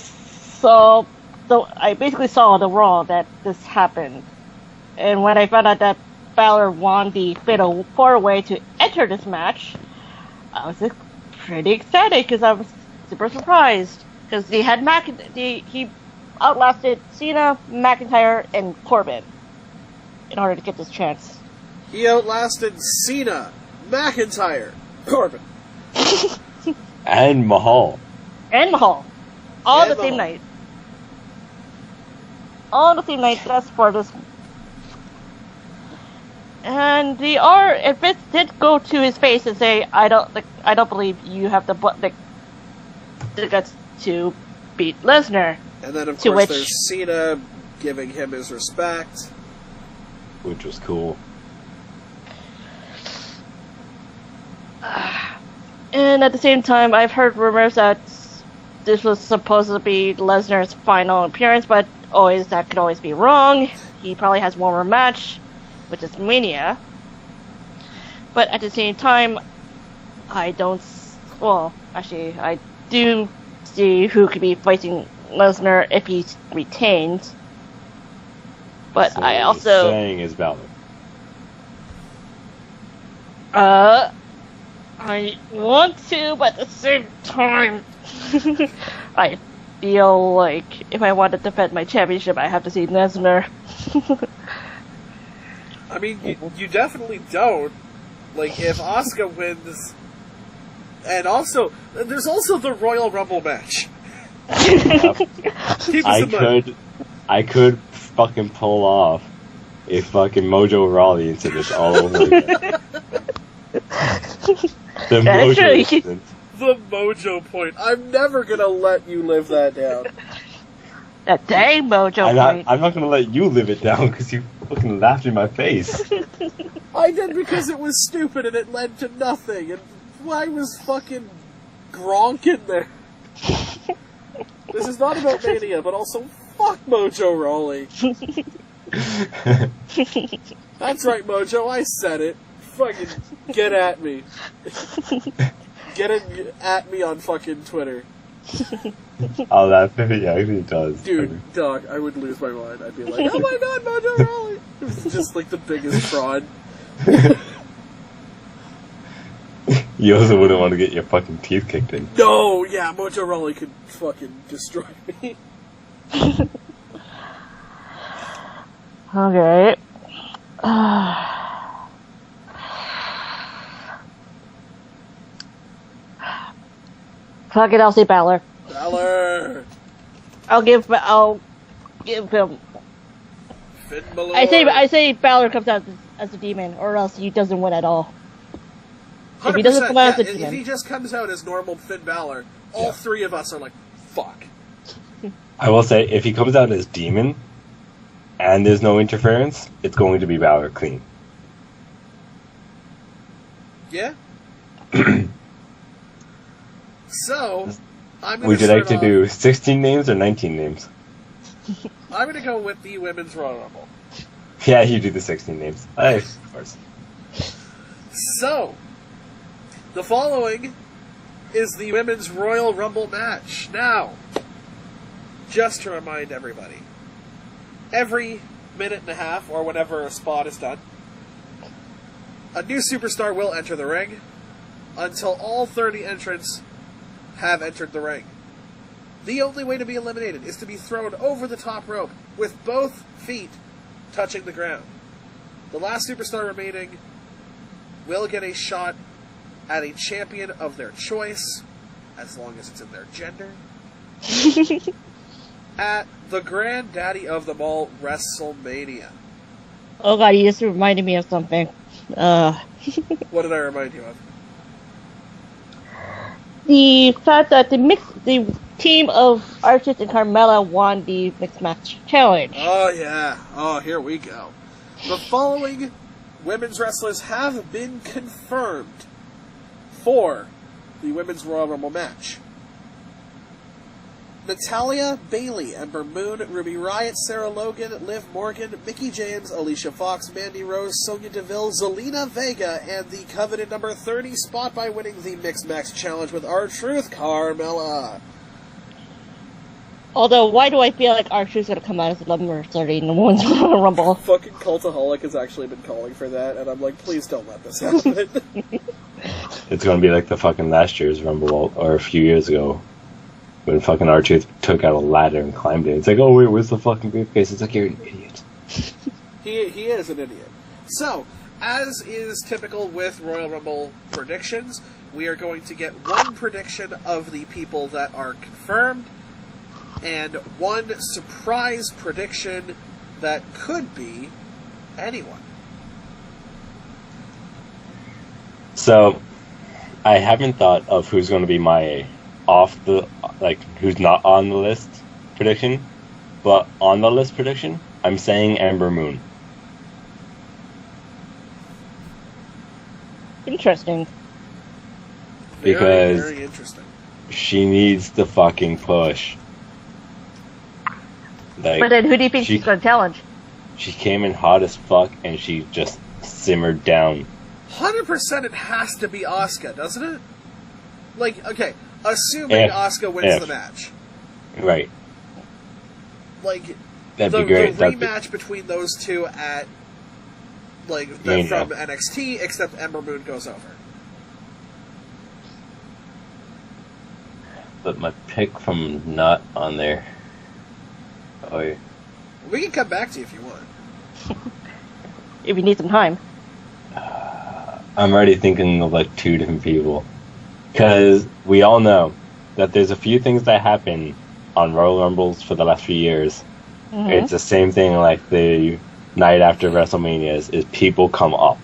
basically saw the Raw that this happened, and when I found out that Balor won the Fatal 4-Way to enter this match, I was pretty ecstatic because I was super surprised because he outlasted Cena, McIntyre, and Corbin in order to get this chance. He outlasted Cena, McIntyre, Corbin. And Mahal. All the same night. All the same night, just for this. And if it did go to his face and say, I don't believe you have the guts to beat Lesnar. And then, of course, there's Cena giving him his respect. Which was cool. And at the same time, I've heard rumors that this was supposed to be Lesnar's final appearance, but that could always be wrong. He probably has one more match, which is Mania. But at the same time, I do see who could be fighting Lesnar if he retains. But so I also saying is Balor. I want to, but at the same time, I feel like if I want to defend my championship, I have to see Lesnar. I mean, you definitely don't. Like, if Asuka wins, and also, there's also the Royal Rumble match. I could fucking pull off a fucking Mojo Rawley into this all over again. The Mojo point. I'm never gonna let you live that down. That dang Mojo point. I'm not gonna let you live it down because you fucking laughed in my face. I did because it was stupid and it led to nothing. And why was fucking Gronk in there? This is not about Mania, but also fuck Mojo Rawley. That's right, Mojo, I said it. Fucking get at me. Get it at me on fucking Twitter. Oh, that he actually does. Dude, dog, I would lose my mind. I'd be like, oh my god, Mojo Rawley! It's just like the biggest fraud. You also wouldn't want to get your fucking teeth kicked in. No, yeah, Mojo Rawley could fucking destroy me. Okay. Fuck it, I'll say Balor. Balor! I'll give him. Finn Balor. I say Balor comes out as a demon, or else he doesn't win at all. If he doesn't come out as a demon, if he just comes out as normal Finn Balor, all three of us are like, fuck. I will say, if he comes out as demon, and there's no interference, it's going to be Balor clean. Yeah? So, I'm going Would you like to do 16 names or 19 names? I'm going to go with the Women's Royal Rumble. Yeah, you do the 16 names. Of course. So, the following is the Women's Royal Rumble match. Now, just to remind everybody, every minute and a half, or whenever a spot is done, a new superstar will enter the ring until all 30 entrants have entered the ring. The only way to be eliminated is to be thrown over the top rope with both feet touching the ground. The last superstar remaining will get a shot at a champion of their choice, as long as it's in their gender, at the granddaddy of them all, WrestleMania. oh god, you just reminded me of something. What did I remind you of? The fact that the team of Archers and Carmella won the mixed match challenge. Oh yeah. Oh, here we go. The following women's wrestlers have been confirmed for the Women's Royal Rumble match. Natalya, Bayley, Ember Moon, Ruby Riott, Sarah Logan, Liv Morgan, Mickie James, Alicia Fox, Mandy Rose, Sonya Deville, Zelina Vega, and the coveted number 30 spot by winning the Mixed Match Challenge with R-Truth, Carmella. Although, why do I feel like R-Truth's gonna come out as a number 30 in the Women's Royal Rumble? Fucking Cultaholic has actually been calling for that, and I'm like, please don't let this happen. It's going to be like the fucking last year's Rumble, or a few years ago, when fucking R-Truth took out a ladder and climbed it. It's like, oh wait, where's the fucking briefcase? It's like, you're an idiot. He is an idiot. So, as is typical with Royal Rumble predictions, we are going to get one prediction of the people that are confirmed, and one surprise prediction that could be anyone. So, I haven't thought of who's going to be my who's not on the list prediction, but on the list prediction, I'm saying Ember Moon. Interesting. Because very interesting. She needs the fucking push. Like, But then who do you think she's gonna challenge? She came in hot as fuck and she just simmered down. 100% it has to be Asuka, doesn't it? Like, okay, assuming Asuka wins the match. Right. Like, that'd be great. The rematch between those two at, like, from NXT, except Ember Moon goes over. But my pick from not on there. Oh, yeah. We can come back to you if you want. If you need some time. I'm already thinking of like two different people. Because we all know that there's a few things that happen on Royal Rumbles for the last few years. Mm-hmm. It's the same thing like the night after WrestleMania is people come up.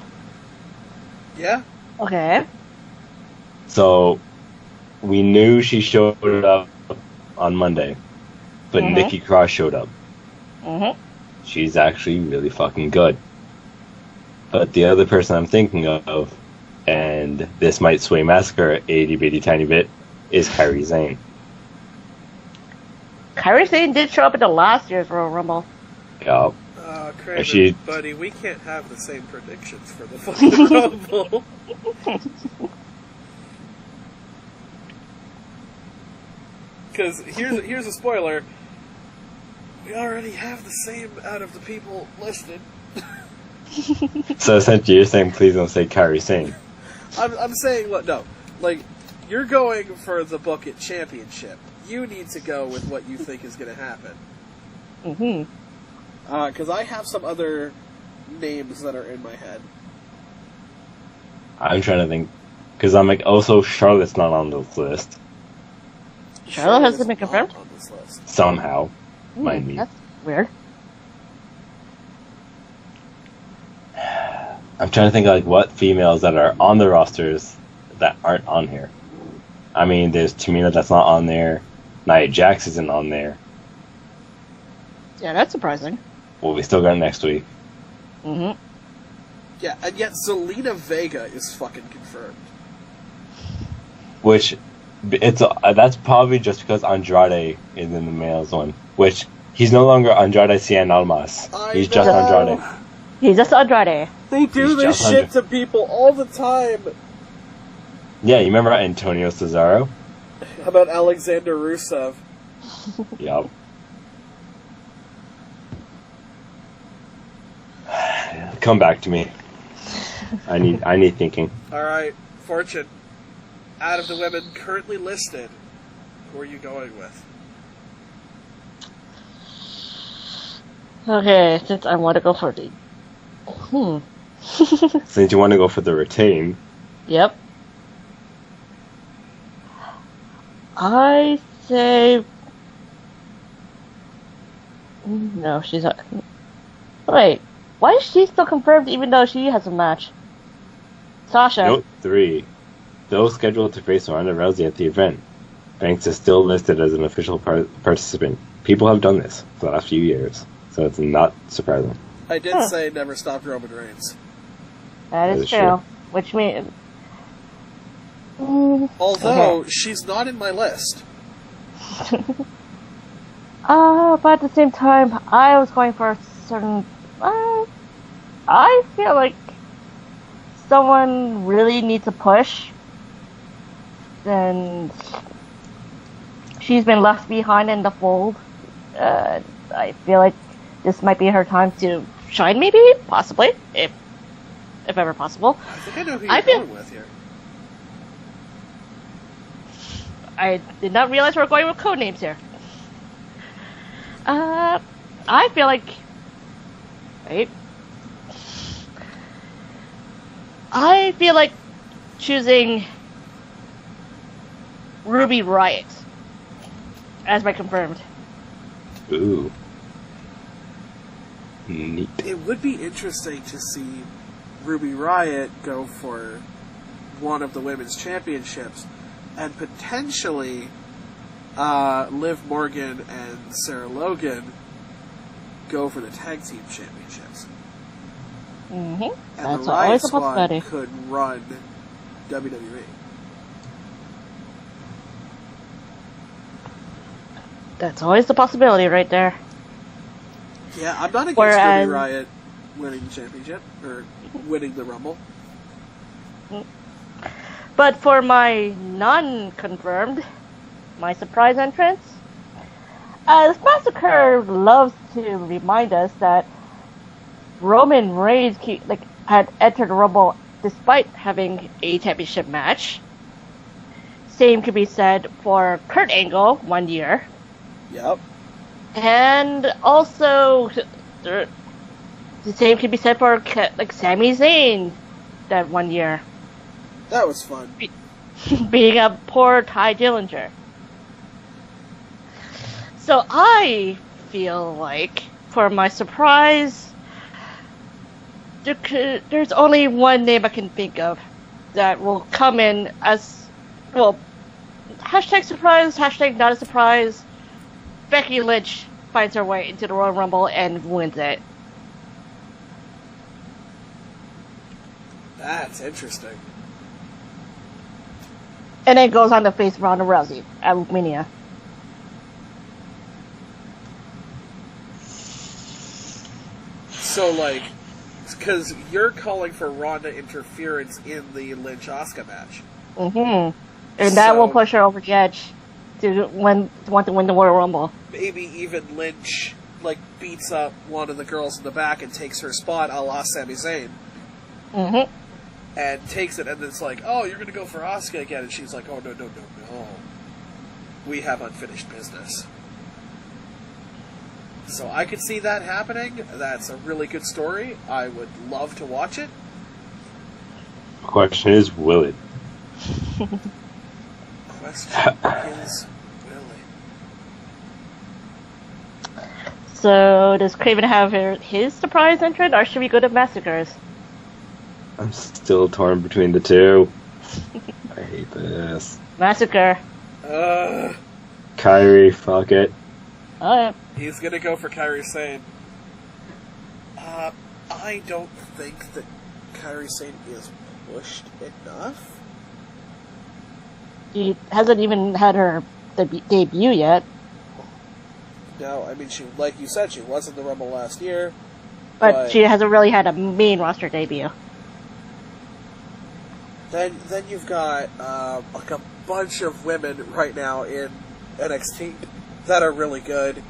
Yeah. Okay. So we knew she showed up on Monday, but Nikki Cross showed up. Mm-hmm. She's actually really fucking good. But the other person I'm thinking of, and this might sway Massacre a itty bitty tiny bit, is Kairi Sane. Kairi Sane did show up in the last year's Royal Rumble. Yup. Kramer, buddy, we can't have the same predictions for the fucking Rumble. Because here's a spoiler. We already have the same out of the people listed. So essentially, you're saying please don't say Kairi Sane. I'm saying, look, no. Like, you're going for the Book It Championship. You need to go with what you think is going to happen. Mm-hmm. Because I have some other names that are in my head. I'm trying to think. Because I'm like, also, Charlotte's not on this list. Charlotte hasn't been confirmed? On this list. Somehow. Mind me. That's weird. I'm trying to think like what females that are on the rosters that aren't on here. I mean, there's Tamina that's not on there. Nia Jax isn't on there. Yeah, that's surprising. Well, we still got it next week. Mm-hmm. Yeah, and yet Zelina Vega is fucking confirmed. Which, that's probably just because Andrade is in the males one. Which, he's no longer Andrade Cien Almas. He's just Andrade. He's just Andrade. They do this shit to people all the time. Yeah, you remember Antonio Cesaro? How about Alexander Rusev? Yup. Come back to me. I need thinking. Alright, Fortune. Out of the women currently listed, who are you going with? Okay, since I want to go for the... Since you want to go for the retain. Yep. I say... No, she's not... Wait, why is she still confirmed even though she has a match? Sasha. Note 3. Those scheduled to face Ronda Rousey at the event. Banks is still listed as an official participant. People have done this for the last few years, so it's not surprising. I did say never stopped Roman Reigns. That is true. Which means... Although, she's not in my list. But at the same time, I was going for a certain... I feel like someone really needs a push. Then she's been left behind in the fold. I feel like this might be her time to shine, maybe? Possibly. If ever possible. I think I know who you're going with here. I did not realize we were going with code names here. I feel like... Wait. I feel like choosing Ruby Riott as my confirmed. Ooh. Neat. It would be interesting to see Ruby Riott go for one of the women's championships and potentially Liv Morgan and Sarah Logan go for the tag team championships. Mm-hmm. And That's the Riott always a squad possibility. could run WWE. That's always the possibility right there. Yeah, I'm not against Whereas- Ruby Riott winning the championship, or winning the Rumble. But for my non-confirmed, my surprise entrance, this Massacre loves to remind us that Roman Reigns had entered the Rumble despite having a championship match. Same could be said for Kurt Angle 1 year. Yep. And also, the same could be said for Sami Zayn that 1 year. That was fun. Being a poor Ty Dillinger. So I feel like, for my surprise, there's only one name I can think of that will come in as, well, hashtag surprise, hashtag not a surprise. Becky Lynch finds her way into the Royal Rumble and wins it. That's interesting. And then goes on to face Ronda Rousey at Mania. So, like, because you're calling for Ronda interference in the Lynch-Asuka match. Mm-hmm. And that will push her over the edge to want to win the Royal Rumble. Maybe even Lynch, like, beats up one of the girls in the back and takes her spot, a la Sami Zayn. Mm-hmm. And takes it, and it's like, oh, you're going to go for Asuka again. And she's like, oh, no. We have unfinished business. So I could see that happening. That's a really good story. I would love to watch it. The question is, will it? Question is, will it? So, does Craven have his surprise entrant, or should we go to Massacres? I'm still torn between the two. I hate this. Massacre. Kyrie, fuck it. Alright. He's gonna go for Kairi Sane. I don't think that Kairi Sane is pushed enough. She hasn't even had her debut yet. No, I mean, she, like you said, she was in the Rumble last year. But she hasn't really had a main roster debut. Then you've got like a bunch of women right now in NXT that are really good.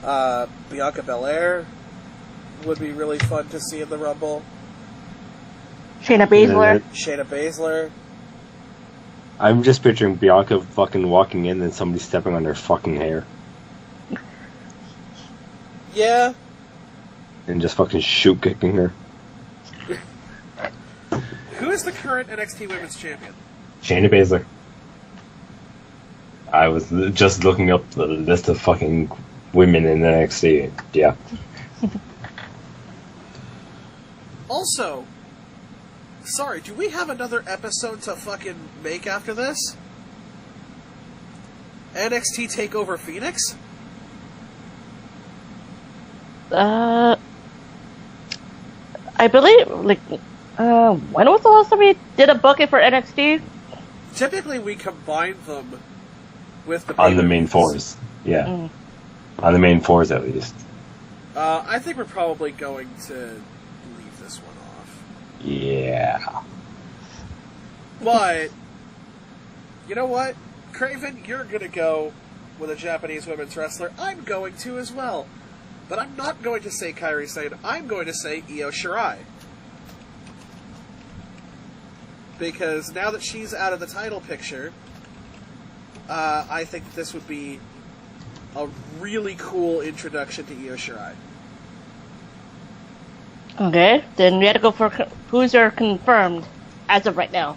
Bianca Belair would be really fun to see in the Rumble. Shayna Baszler. I'm just picturing Bianca fucking walking in and somebody stepping on her fucking hair. Yeah. And just fucking shoot kicking her. Who is the current NXT Women's Champion? Shayna Baszler. I was just looking up the list of fucking women in NXT. Yeah. Also, sorry, do we have another episode to fucking make after this? NXT TakeOver Phoenix? I believe, when was the last time we did a bucket for NXT? Typically, we combine them with the on the main fours. Yeah. On the main fours, at least. I think we're probably going to leave this one off. Yeah. But, you know what? Craven, you're going to go with a Japanese women's wrestler. I'm going to as well. But I'm not going to say Kairi Sane. I'm going to say Io Shirai. Because now that she's out of the title picture, I think this would be a really cool introduction to Io Shirai. Okay, then we had to go for who's your confirmed as of right now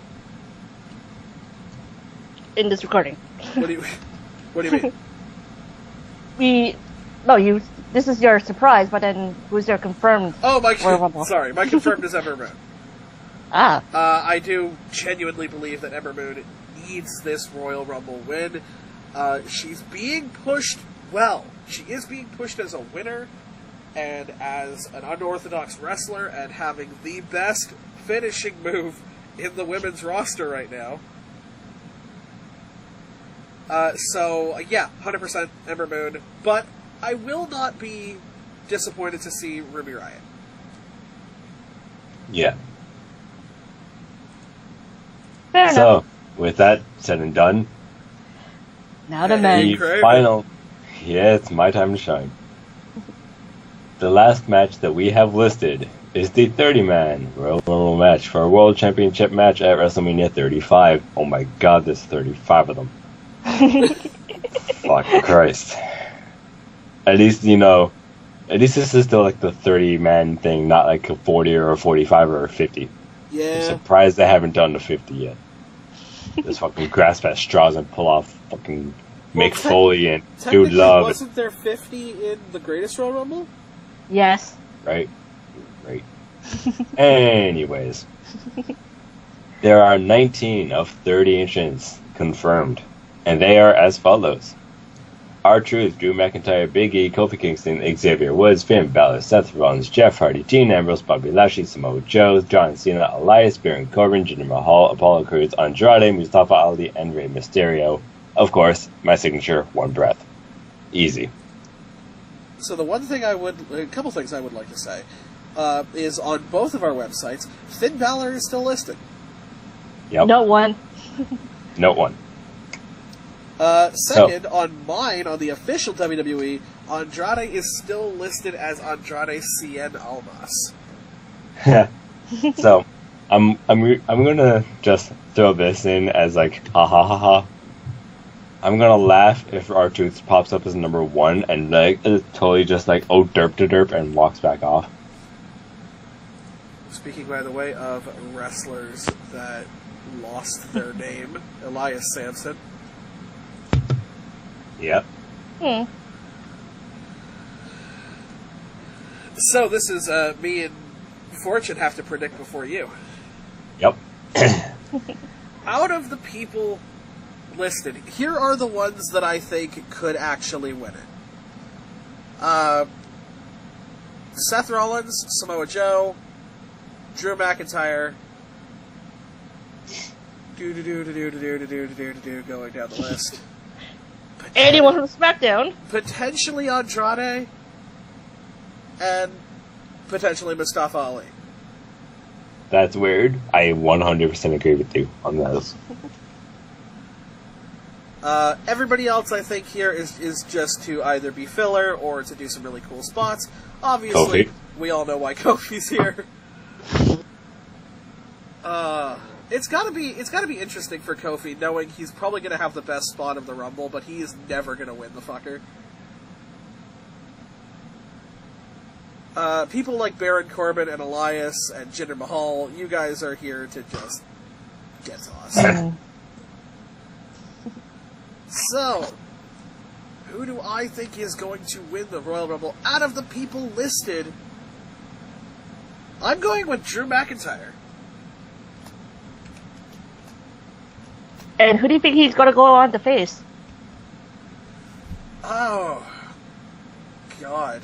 in this recording. What do you mean? This is your surprise, but then who's your confirmed? Oh, my confirmed is Ember Moon. I do genuinely believe that Ember Moon needs this Royal Rumble win. She's being pushed well. She is being pushed as a winner and as an unorthodox wrestler and having the best finishing move in the women's roster right now. So, yeah, 100% Ember Moon. But I will not be disappointed to see Ruby Riott. Yeah. Fair enough. So, with that said and done, now the men. the final... Yeah, it's my time to shine. The last match that we have listed is the 30-man Royal Rumble match for a World Championship match at WrestleMania 35. Oh my god, there's 35 of them. Fuck Christ. At least this is still like the 30-man thing, not like a 40 or a 45 or a 50. Yeah. I'm surprised they haven't done the 50 yet. Just fucking grasp at straws and pull off fucking Mick Foley and Dude Love. Wasn't there 50 in the Greatest Royal Rumble? Yes. Right. Anyways. There are 19 of 30 entrants confirmed, and they are as follows. R-Truth, Drew McIntyre, Big E, Kofi Kingston, Xavier Woods, Finn Balor, Seth Rollins, Jeff Hardy, Dean Ambrose, Bobby Lashley, Samoa Joe, John Cena, Elias, Baron Corbin, Jinder Mahal, Apollo Crews, Andrade, Mustafa Ali, and Rey Mysterio. Of course, my signature, one breath. Easy. So the one thing a couple things I would like to say, is on both of our websites, Finn Balor is still listed. Yep. No one. Note one. Second, on mine, on the official WWE, Andrade is still listed as Andrade Cien Almas. So, I'm gonna just throw this in as like ha ha ha ha. I'm gonna laugh if R-Truth pops up as number 1 and like is totally just like oh derp to derp and walks back off. Speaking, by the way, of wrestlers that lost their name, Elias Sampson. Yep. So this is me and Fortune have to predict before you. Yep. Out of the people listed, here are the ones that I think could actually win it. Seth Rollins, Samoa Joe, Drew McIntyre, going down the list. Anyone from SmackDown. Potentially Andrade, and potentially Mustafa Ali. That's weird. I 100% agree with you on those. Everybody else, I think, here is just to either be filler or to do some really cool spots. Obviously, Kofi. We all know why Kofi's here. It's gotta be interesting for Kofi, knowing he's probably gonna have the best spot of the Rumble, but he is never gonna win the fucker. People like Baron Corbin and Elias and Jinder Mahal, you guys are here to just get tossed. So, who do I think is going to win the Royal Rumble? Out of the people listed, I'm going with Drew McIntyre. And who do you think he's going to go on to face? Oh, God.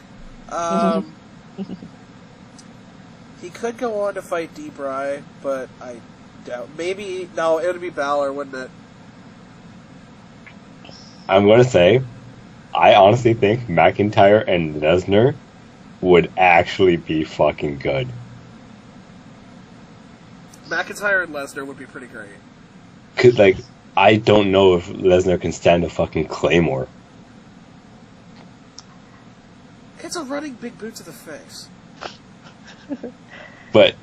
He could go on to fight D-Bry, but I doubt. Maybe, no, it would be Balor, wouldn't it? I'm gonna say, I honestly think McIntyre and Lesnar would actually be fucking good. McIntyre and Lesnar would be pretty great. Cause like, I don't know if Lesnar can stand a fucking Claymore. It's a running big boot to the face. But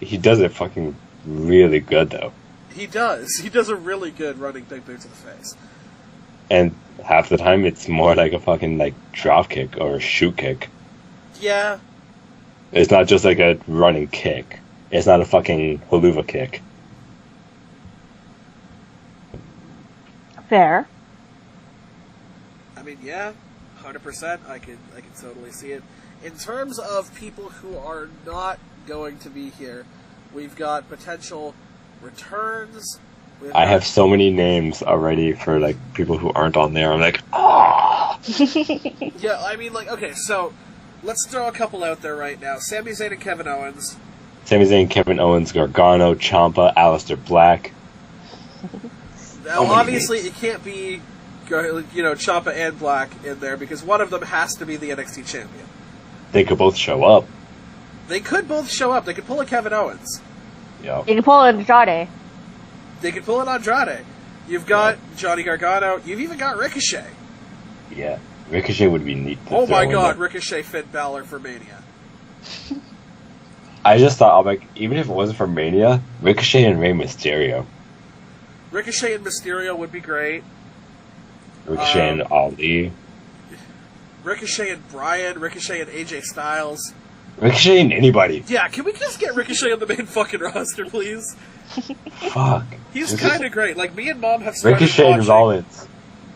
he does it fucking really good though. He does. He does a really good running big boot to the face. And half the time it's more like a fucking like drop kick or a shoot kick. Yeah. It's not just like a running kick. It's not a fucking haluva kick. Fair. I mean, yeah, 100%. I can totally see it. In terms of people who are not going to be here, we've got potential returns. I have so many names already for like people who aren't on there. I'm like, ah. Yeah, I mean, like, okay, so let's throw a couple out there right now. Sami Zayn and Kevin Owens. Sami Zayn, Kevin Owens, Gargano, Ciampa, Aleister Black. Now, obviously, it can't be, Ciampa and Black in there because one of them has to be the NXT champion. They could both show up. They could both show up. They could pull a Kevin Owens. Yeah. You can pull Andrade. They could pull an Andrade. You've got Johnny Gargano. You've even got Ricochet. Yeah. Ricochet would be neat to Oh throw my in god, there. Ricochet Finn Balor for Mania. I just thought, I'm like, even if it wasn't for Mania, Ricochet and Rey Mysterio. Ricochet and Mysterio would be great. Ricochet and Ali. Ricochet and Bryan. Ricochet and AJ Styles. Ricochet and anybody. Yeah, can we just get Ricochet on the main fucking roster, please? Fuck. He's kind of great. Like, me and Mom have started Ricochet watching. and Rollins.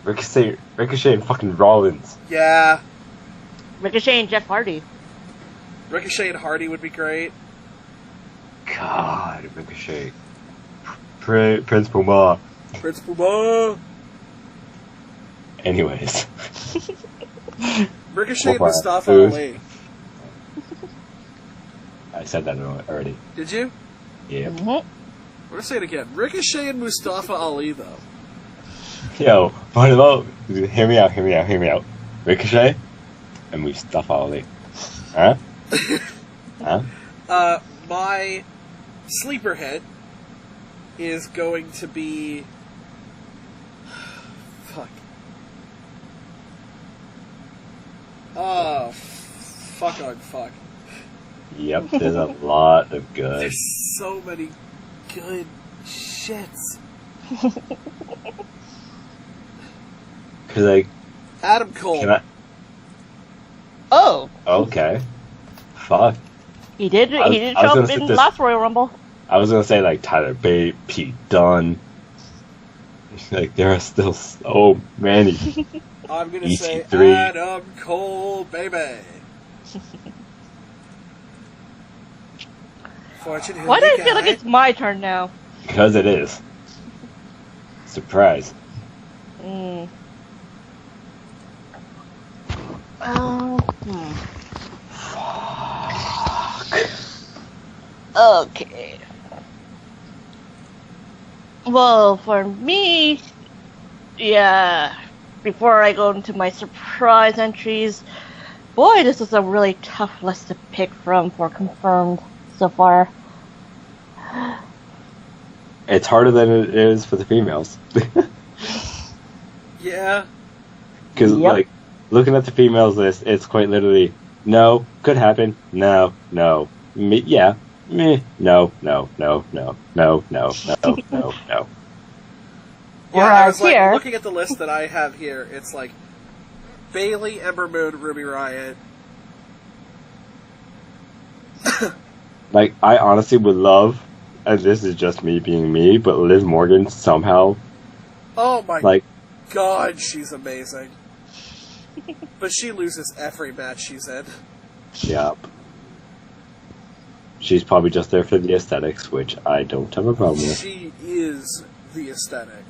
Ricochet and fucking Rollins. Yeah. Ricochet and Jeff Hardy. Ricochet and Hardy would be great. God, Ricochet. Prince Puma. Prince Puma. Anyways. Ricochet and Puma. Mustafa Who's- Ali. I said that already. Did you? Yep. Mm-hmm. I'm gonna say it again. Ricochet and Mustafa Ali, though. Yo, what about... Hear me out. Ricochet, and move stuff out of the way. Huh? Huh? My sleeper hit is going to be... Fuck. Oh, fuck on fuck. Yep, there's a lot of good. There's so many good shits. Cause like... Adam Cole. Can I... Oh, Okay. Fuck. he did show up in last Royal Rumble. I was gonna say like Tyler Bate, Pete Dunne. Like there are still so many. I'm gonna say EC3. Adam Cole, baby. Fortune, Why do I feel like it's my turn now? Because it is. Surprise. Hmm. Okay. Well, for me, yeah, before I go into my surprise entries, boy, this is a really tough list to pick from for confirmed so far. It's harder than it is for the females. Yeah. Because Yep. like looking at the females list, it's quite literally no, could happen, no, me, yeah, me, no. Yeah, I Whereas was like, here, looking at the list that I have here, it's like Bailey, Ember Moon, Ruby Riott. Like I honestly would love, and this is just me being me, but Liv Morgan somehow, Oh my like, god, she's amazing. But she loses every match she's in. yep. She's probably just there for the aesthetics, which I don't have a problem with. She is the aesthetic.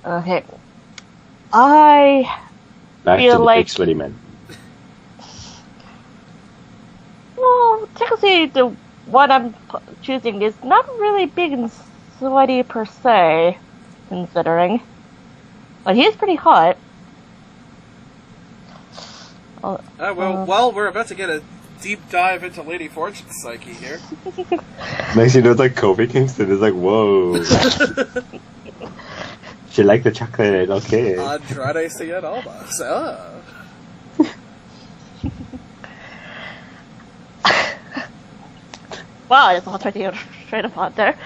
okay, I Back feel to the like- big sweaty men. well, technically the what I'm choosing is not really big and sweaty per se, considering, but he is pretty hot. Oh, Well, we're about to get a deep dive into Lady Fortune's psyche here. Next you know it's like Kofi Kingston is like, whoa. She liked the chocolate, okay. Andrade Cien Almas. Oh. wow, I just lost my train of thought there.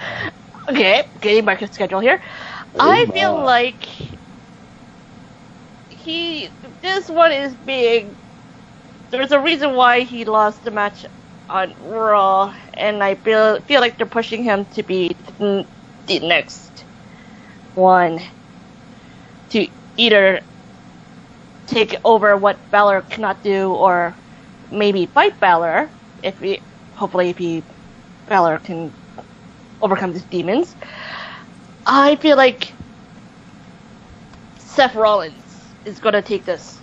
Okay, getting back to schedule here. I feel like this one is being. There's a reason why he lost the match on Raw, and I feel like they're pushing him to be the next one to either take over what Balor cannot do, or maybe fight Balor if Balor can overcome these demons. I feel like Seth Rollins is gonna take this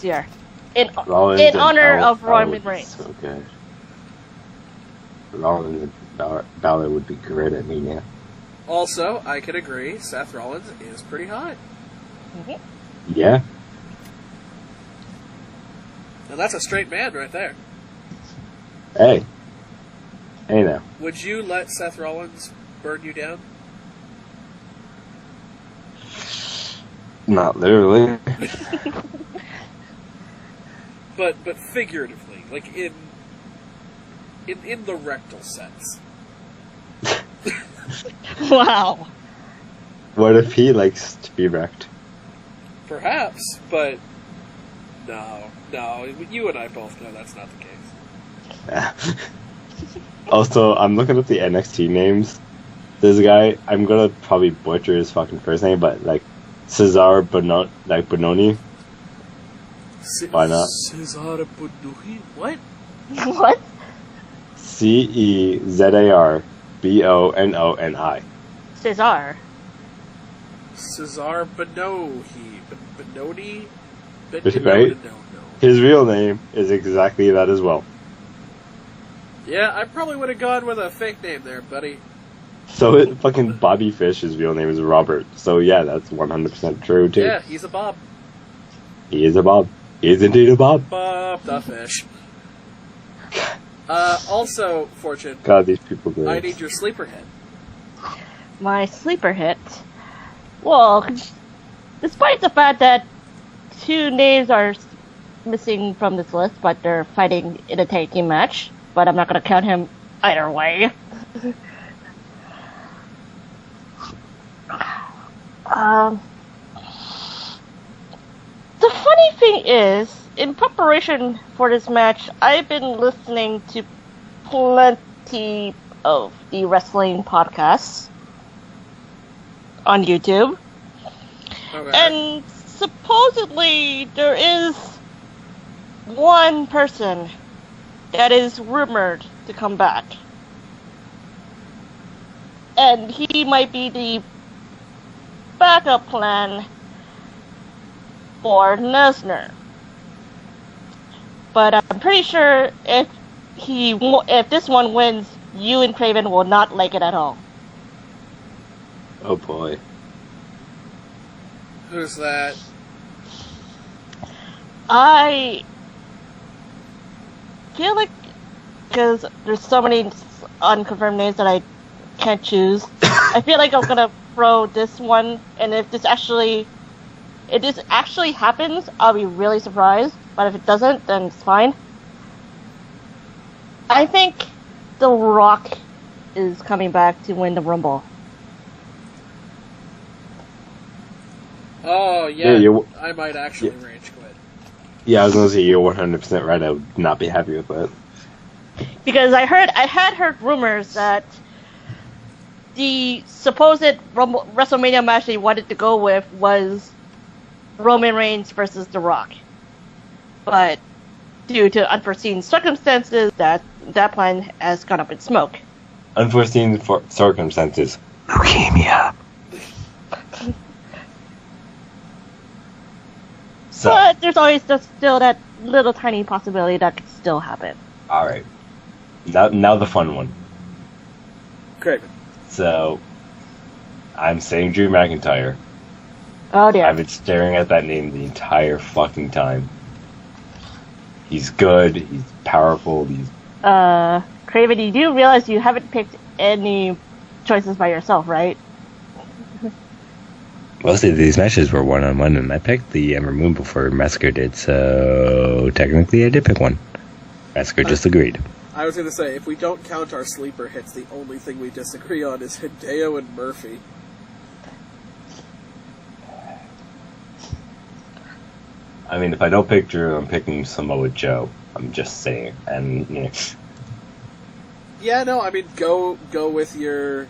year in honor of Roman Reigns. So good. Rollins and Balor would be great at Mania. Also, I can agree, Seth Rollins is pretty hot. Mm-hmm. Yeah. Now that's a straight man right there. Hey now. Would you let Seth Rollins burn you down? Not literally. But figuratively, like in the rectal sense. Wow. What if he likes to be wrecked? Perhaps, but no. You and I both know that's not the case. Also, I'm looking up the NXT names. There's a guy, I'm gonna probably butcher his fucking first name, but like Cesar Bononi. Why not? Cesar Bononi? What? What? Cezar Bononi. Cesar. Cesar Bononi. Bononi? Right? No. His real name is exactly that as well. Yeah, I probably would have gone with a fake name there, buddy. So fucking Bobby Fish's real name is Robert. So yeah, that's 100% true too. Yeah, he's a Bob. He is a Bob. He is indeed a Bob. Bob the Fish. Also, Fortune, God, these people great. I need your sleeper hit. My sleeper hit. Well, despite the fact that 2 names are missing from this list, but they're fighting in a tag team match, but I'm not going to count him either way. The funny thing is, in preparation for this match, I've been listening to plenty of the wrestling podcasts on YouTube. Okay. And supposedly there is one person that is rumored to come back. And he might be the backup plan for Lesnar. But I'm pretty sure if this one wins, you and Craven will not like it at all. Oh boy. Who's that? I feel like, because there's so many unconfirmed names that I can't choose, I feel like I'm gonna throw this one, and if this actually happens, I'll be really surprised, but if it doesn't, then it's fine. I think The Rock is coming back to win the Rumble. Oh, yeah. Yeah, I might actually rage quit. Yeah, I was gonna say you're 100% right. I would not be happy with that. Because I had heard rumors that the supposed WrestleMania match they wanted to go with was Roman Reigns versus The Rock. But due to unforeseen circumstances, that plan has gone up in smoke. Unforeseen circumstances. Leukemia. So, But there's always still that little tiny possibility that could still happen. alright. Now the fun one. Great. So, I'm saying Drew McIntyre. Oh dear. I've been staring at that name the entire fucking time. He's good, he's powerful, he's... Craven, you do realize you haven't picked any choices by yourself, right? Most of these matches were one-on-one, and I picked the Ember Moon before Massacre did, so technically I did pick one. Massacre just agreed. I was going to say, if we don't count our sleeper hits, the only thing we disagree on is Hideo and Murphy. I mean, if I don't pick Drew, I'm picking Samoa Joe. I'm just saying. And, you know, Yeah, no, I mean, go with your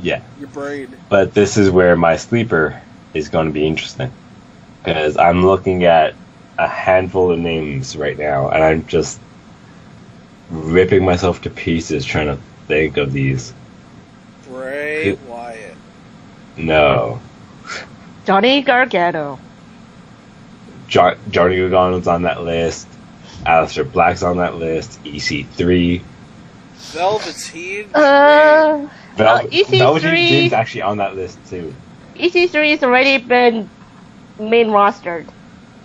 yeah. brain. But this is where my sleeper is going to be interesting. Because I'm looking at a handful of names right now, and I'm just ripping myself to pieces trying to think of these. Bray Wyatt. No. Johnny Gargano. Johnny Gargano's on that list. Aleister Black's on that list. EC3. Velveteen. EC3. Dream's actually on that list too. EC3 has already been main rostered,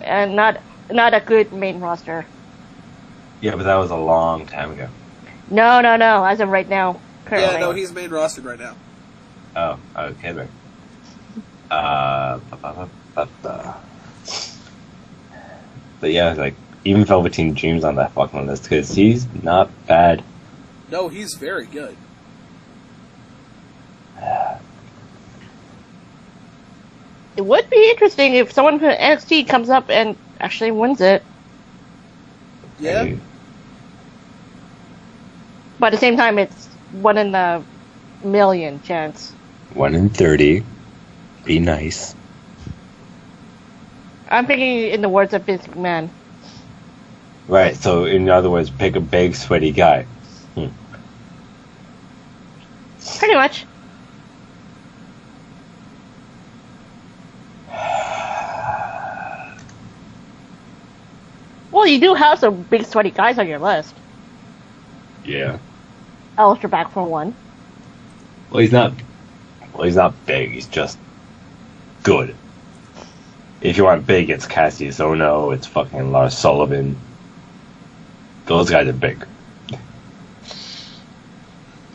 and not a good main roster. Yeah, but that was a long time ago. No. As of right now, currently. Yeah, no, he's main rostered right now. Oh, okay then. But yeah, like, even Velveteen Dream's on that fucking list, because he's not bad. No, he's very good. It would be interesting if someone from NXT comes up and actually wins it. Yeah. Hey, But at the same time, it's 1 in a million chance. 1 in 30. Be nice. I'm thinking in the words of Vince McMahon. Right, so in other words, pick a big, sweaty guy. Pretty much. Well, you do have some big sweaty guys on your list. Yeah. Aleister Black for one. Well, he's not. Well, he's not big. He's just good. If you want big, it's Cassius Ono. It's fucking Lars Sullivan. Those guys are big.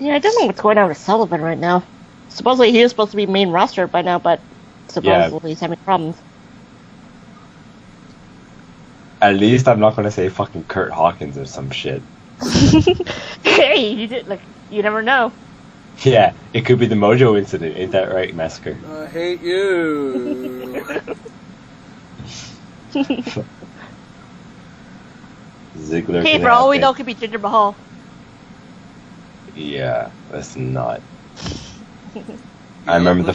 Yeah, I don't know what's going on with Sullivan right now. Supposedly he was supposed to be main roster by now, but supposedly he's having problems. At least I'm not going to say fucking Kurt Hawkins or some shit. Hey, you never know. Yeah, it could be the Mojo incident. Ain't that right, Massacre? I hate you. Ziggler. Hey, for all we know, it could be Jinder Mahal. Yeah, that's not. I remember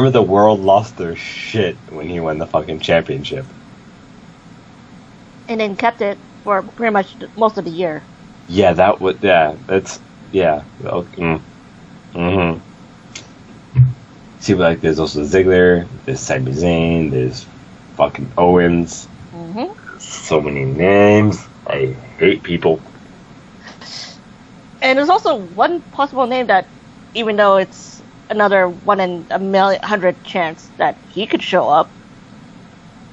the world lost their shit when he won the fucking championship. And then kept it for pretty much most of the year. Yeah, okay. See, like, there's also Ziggler, there's Sami Zayn, there's fucking Owens. So many names. I hate people. And there's also one possible name that, even though it's another 1 in 100 chance that he could show up.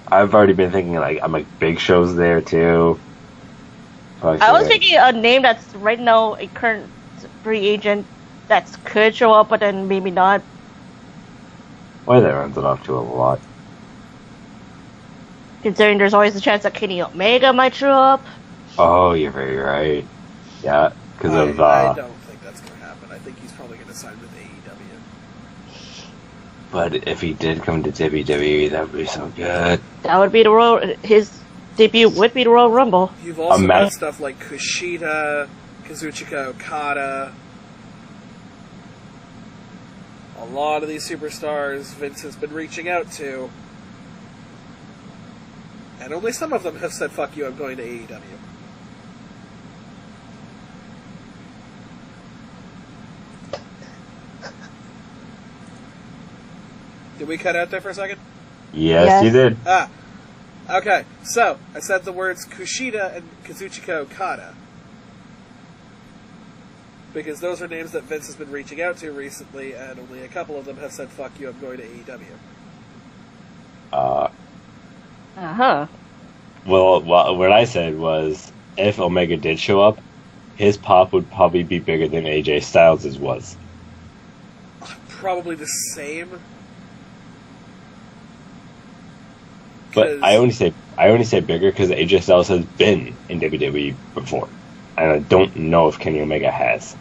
I've already been thinking, Big Show's there, too. I was thinking a name that's right now a current free agent that could show up, but then maybe not. Well, that runs it off to a lot. Considering there's always a chance that Kenny Omega might show up. Oh, you're very right. Yeah, because of... I don't think that's going to happen. I think he's probably going to sign with AEW. But if he did come to WWE, that would be so good. That would be his debut would be the Royal Rumble. You've also got stuff like Kushida, Kazuchika Okada. A lot of these superstars Vince has been reaching out to. And only some of them have said, fuck you, I'm going to AEW. Did we cut out there for a second? Yes, you did. Okay. So, I said the words Kushida and Kazuchika Okada. Because those are names that Vince has been reaching out to recently, and only a couple of them have said, fuck you, I'm going to AEW. Well, what I said was, if Omega did show up, his pop would probably be bigger than AJ Styles' was. Probably the same. But I only say bigger because AJ Styles has been in WWE before, and I don't know if Kenny Omega has.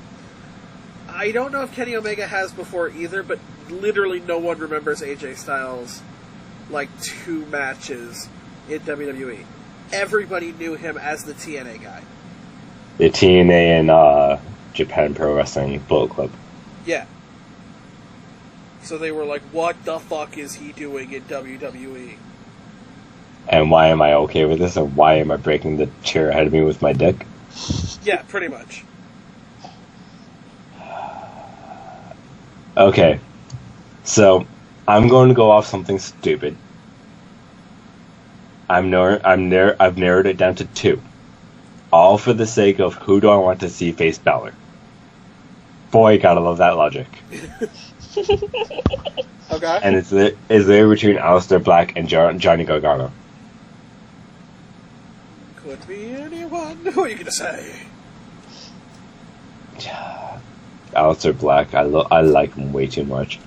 I don't know if Kenny Omega has before either, but literally no one remembers AJ Styles' 2 matches in WWE. Everybody knew him as the TNA guy. The TNA and Japan Pro Wrestling Bullet Club. Yeah. So they were like, what the fuck is he doing in WWE? And why am I okay with this? And why am I breaking the chair ahead of me with my dick? Yeah, pretty much. Okay. So, I'm going to go off something stupid. I've narrowed it down to 2. All for the sake of who do I want to see face Balor. Boy, gotta love that logic. Okay. And it's there between Aleister Black and Johnny Gargano. Could be anyone. Who are you gonna say? Aleister Black, I like him way too much.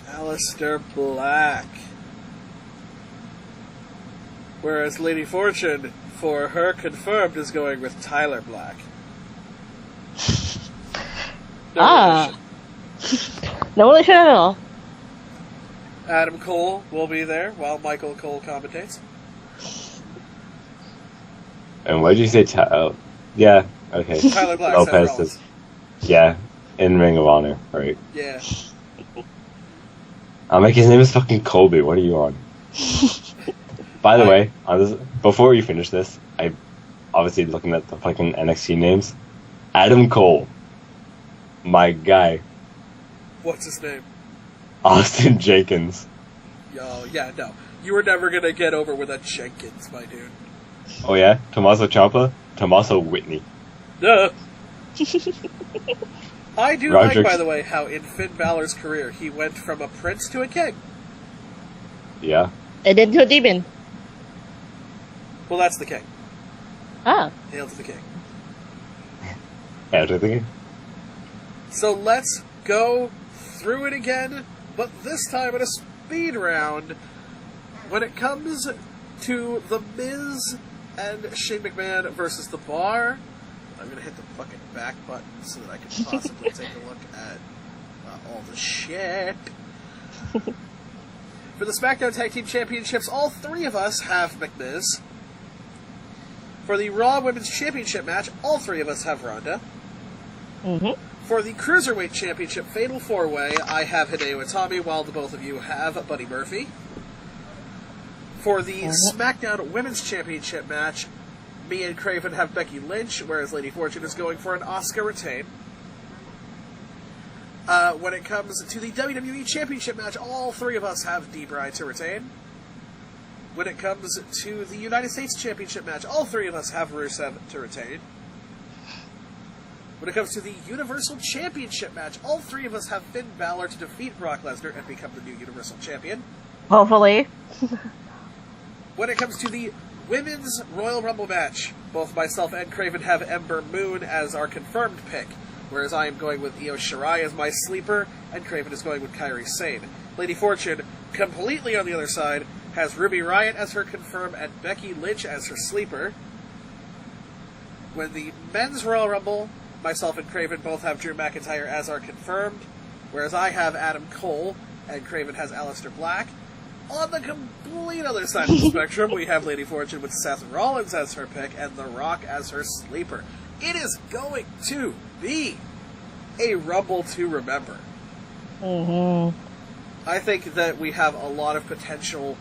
Aleister Black. Whereas Lady Fortune, for her confirmed, is going with Tyler Black. No relation at all. Adam Cole will be there while Michael Cole commentates. And what did you say? Yeah, okay. Tyler Black. Lopez is, yeah, in Ring of Honor, right? Yeah. I'm like, his name is fucking Colby. What are you on? By the way, before you finish this, I'm obviously looking at the fucking NXT names. Adam Cole. My guy. What's his name? Austin Jenkins. Yo, yeah, no. You were never gonna get over with a Jenkins, my dude. Oh yeah? Tommaso Ciampa? Tommaso Whitney. Duh. I do Roderick's- like, by the way, how in Finn Balor's career he went from a prince to a king. Yeah. And into a demon. Well, that's the king. Ah. Hail to the king. Everything. So let's go through it again, but this time in a speed round. When it comes to The Miz and Shane McMahon versus The Bar, I'm going to hit the fucking back button so that I can possibly take a look at all the shit. For the SmackDown Tag Team Championships, all three of us have McMiz. For the Raw Women's Championship match, all three of us have Ronda. Mm-hmm. For the Cruiserweight Championship Fatal 4-Way, I have Hideo Itami, while the both of you have Buddy Murphy. For the SmackDown Women's Championship match, me and Craven have Becky Lynch, whereas Lady Fortune is going for an Asuka retain. When it comes to the WWE Championship match, all three of us have D-Bry to retain. When it comes to the United States Championship match, all three of us have Rusev to retain. When it comes to the Universal Championship match, all three of us have Finn Balor to defeat Brock Lesnar and become the new Universal Champion. Hopefully. When it comes to the Women's Royal Rumble match, both myself and Craven have Ember Moon as our confirmed pick, whereas I am going with Io Shirai as my sleeper, and Craven is going with Kairi Sane. Lady Fortune, completely on the other side, has Ruby Riott as her confirm and Becky Lynch as her sleeper. When the Men's Royal Rumble, myself and Craven both have Drew McIntyre as our confirmed, whereas I have Adam Cole and Craven has Aleister Black. On the complete other side of the spectrum, we have Lady Fortune with Seth Rollins as her pick and The Rock as her sleeper. It is going to be a Rumble to remember. Mm-hmm. I think that we have a lot of potential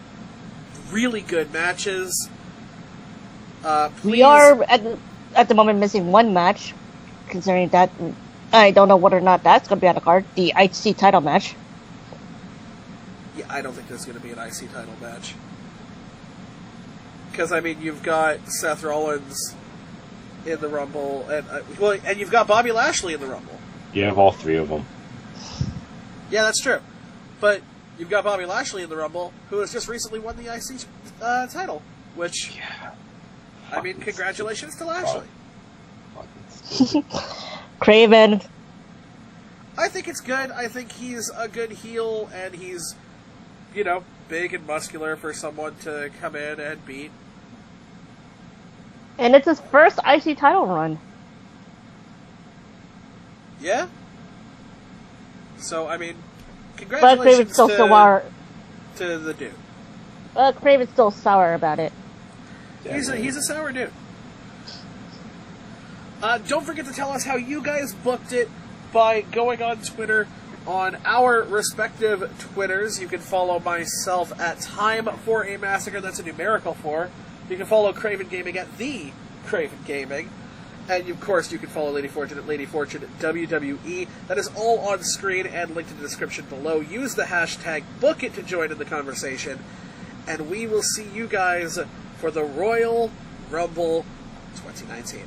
really good matches. We are, at the moment, missing one match, considering that I don't know whether or not that's going to be on the card, the IC title match. Yeah, I don't think there's going to be an IC title match. Because, I mean, you've got Seth Rollins in the Rumble, and you've got Bobby Lashley in the Rumble. You have all three of them. Yeah, that's true. But you've got Bobby Lashley in the Rumble, who has just recently won the IC title, which, Yeah. I mean, congratulations to Lashley. Craven. I think it's good. I think he's a good heel, and he's, you know, big and muscular for someone to come in and beat. And it's his first IC title run. Yeah? So, I mean, But congratulations Craven's still sour. to the dude. Craven's still sour about it. He's a sour dude. Don't forget to tell us how you guys booked it by going on Twitter on our respective Twitters. You can follow myself at Time for a Massacre. That's a numerical 4. You can follow Craven Gaming at The Craven Gaming. And, of course, you can follow Lady Fortune at Lady Fortune WWE. That is all on screen and linked in the description below. Use the hashtag BookIt to join in the conversation. And we will see you guys for the Royal Rumble 2019.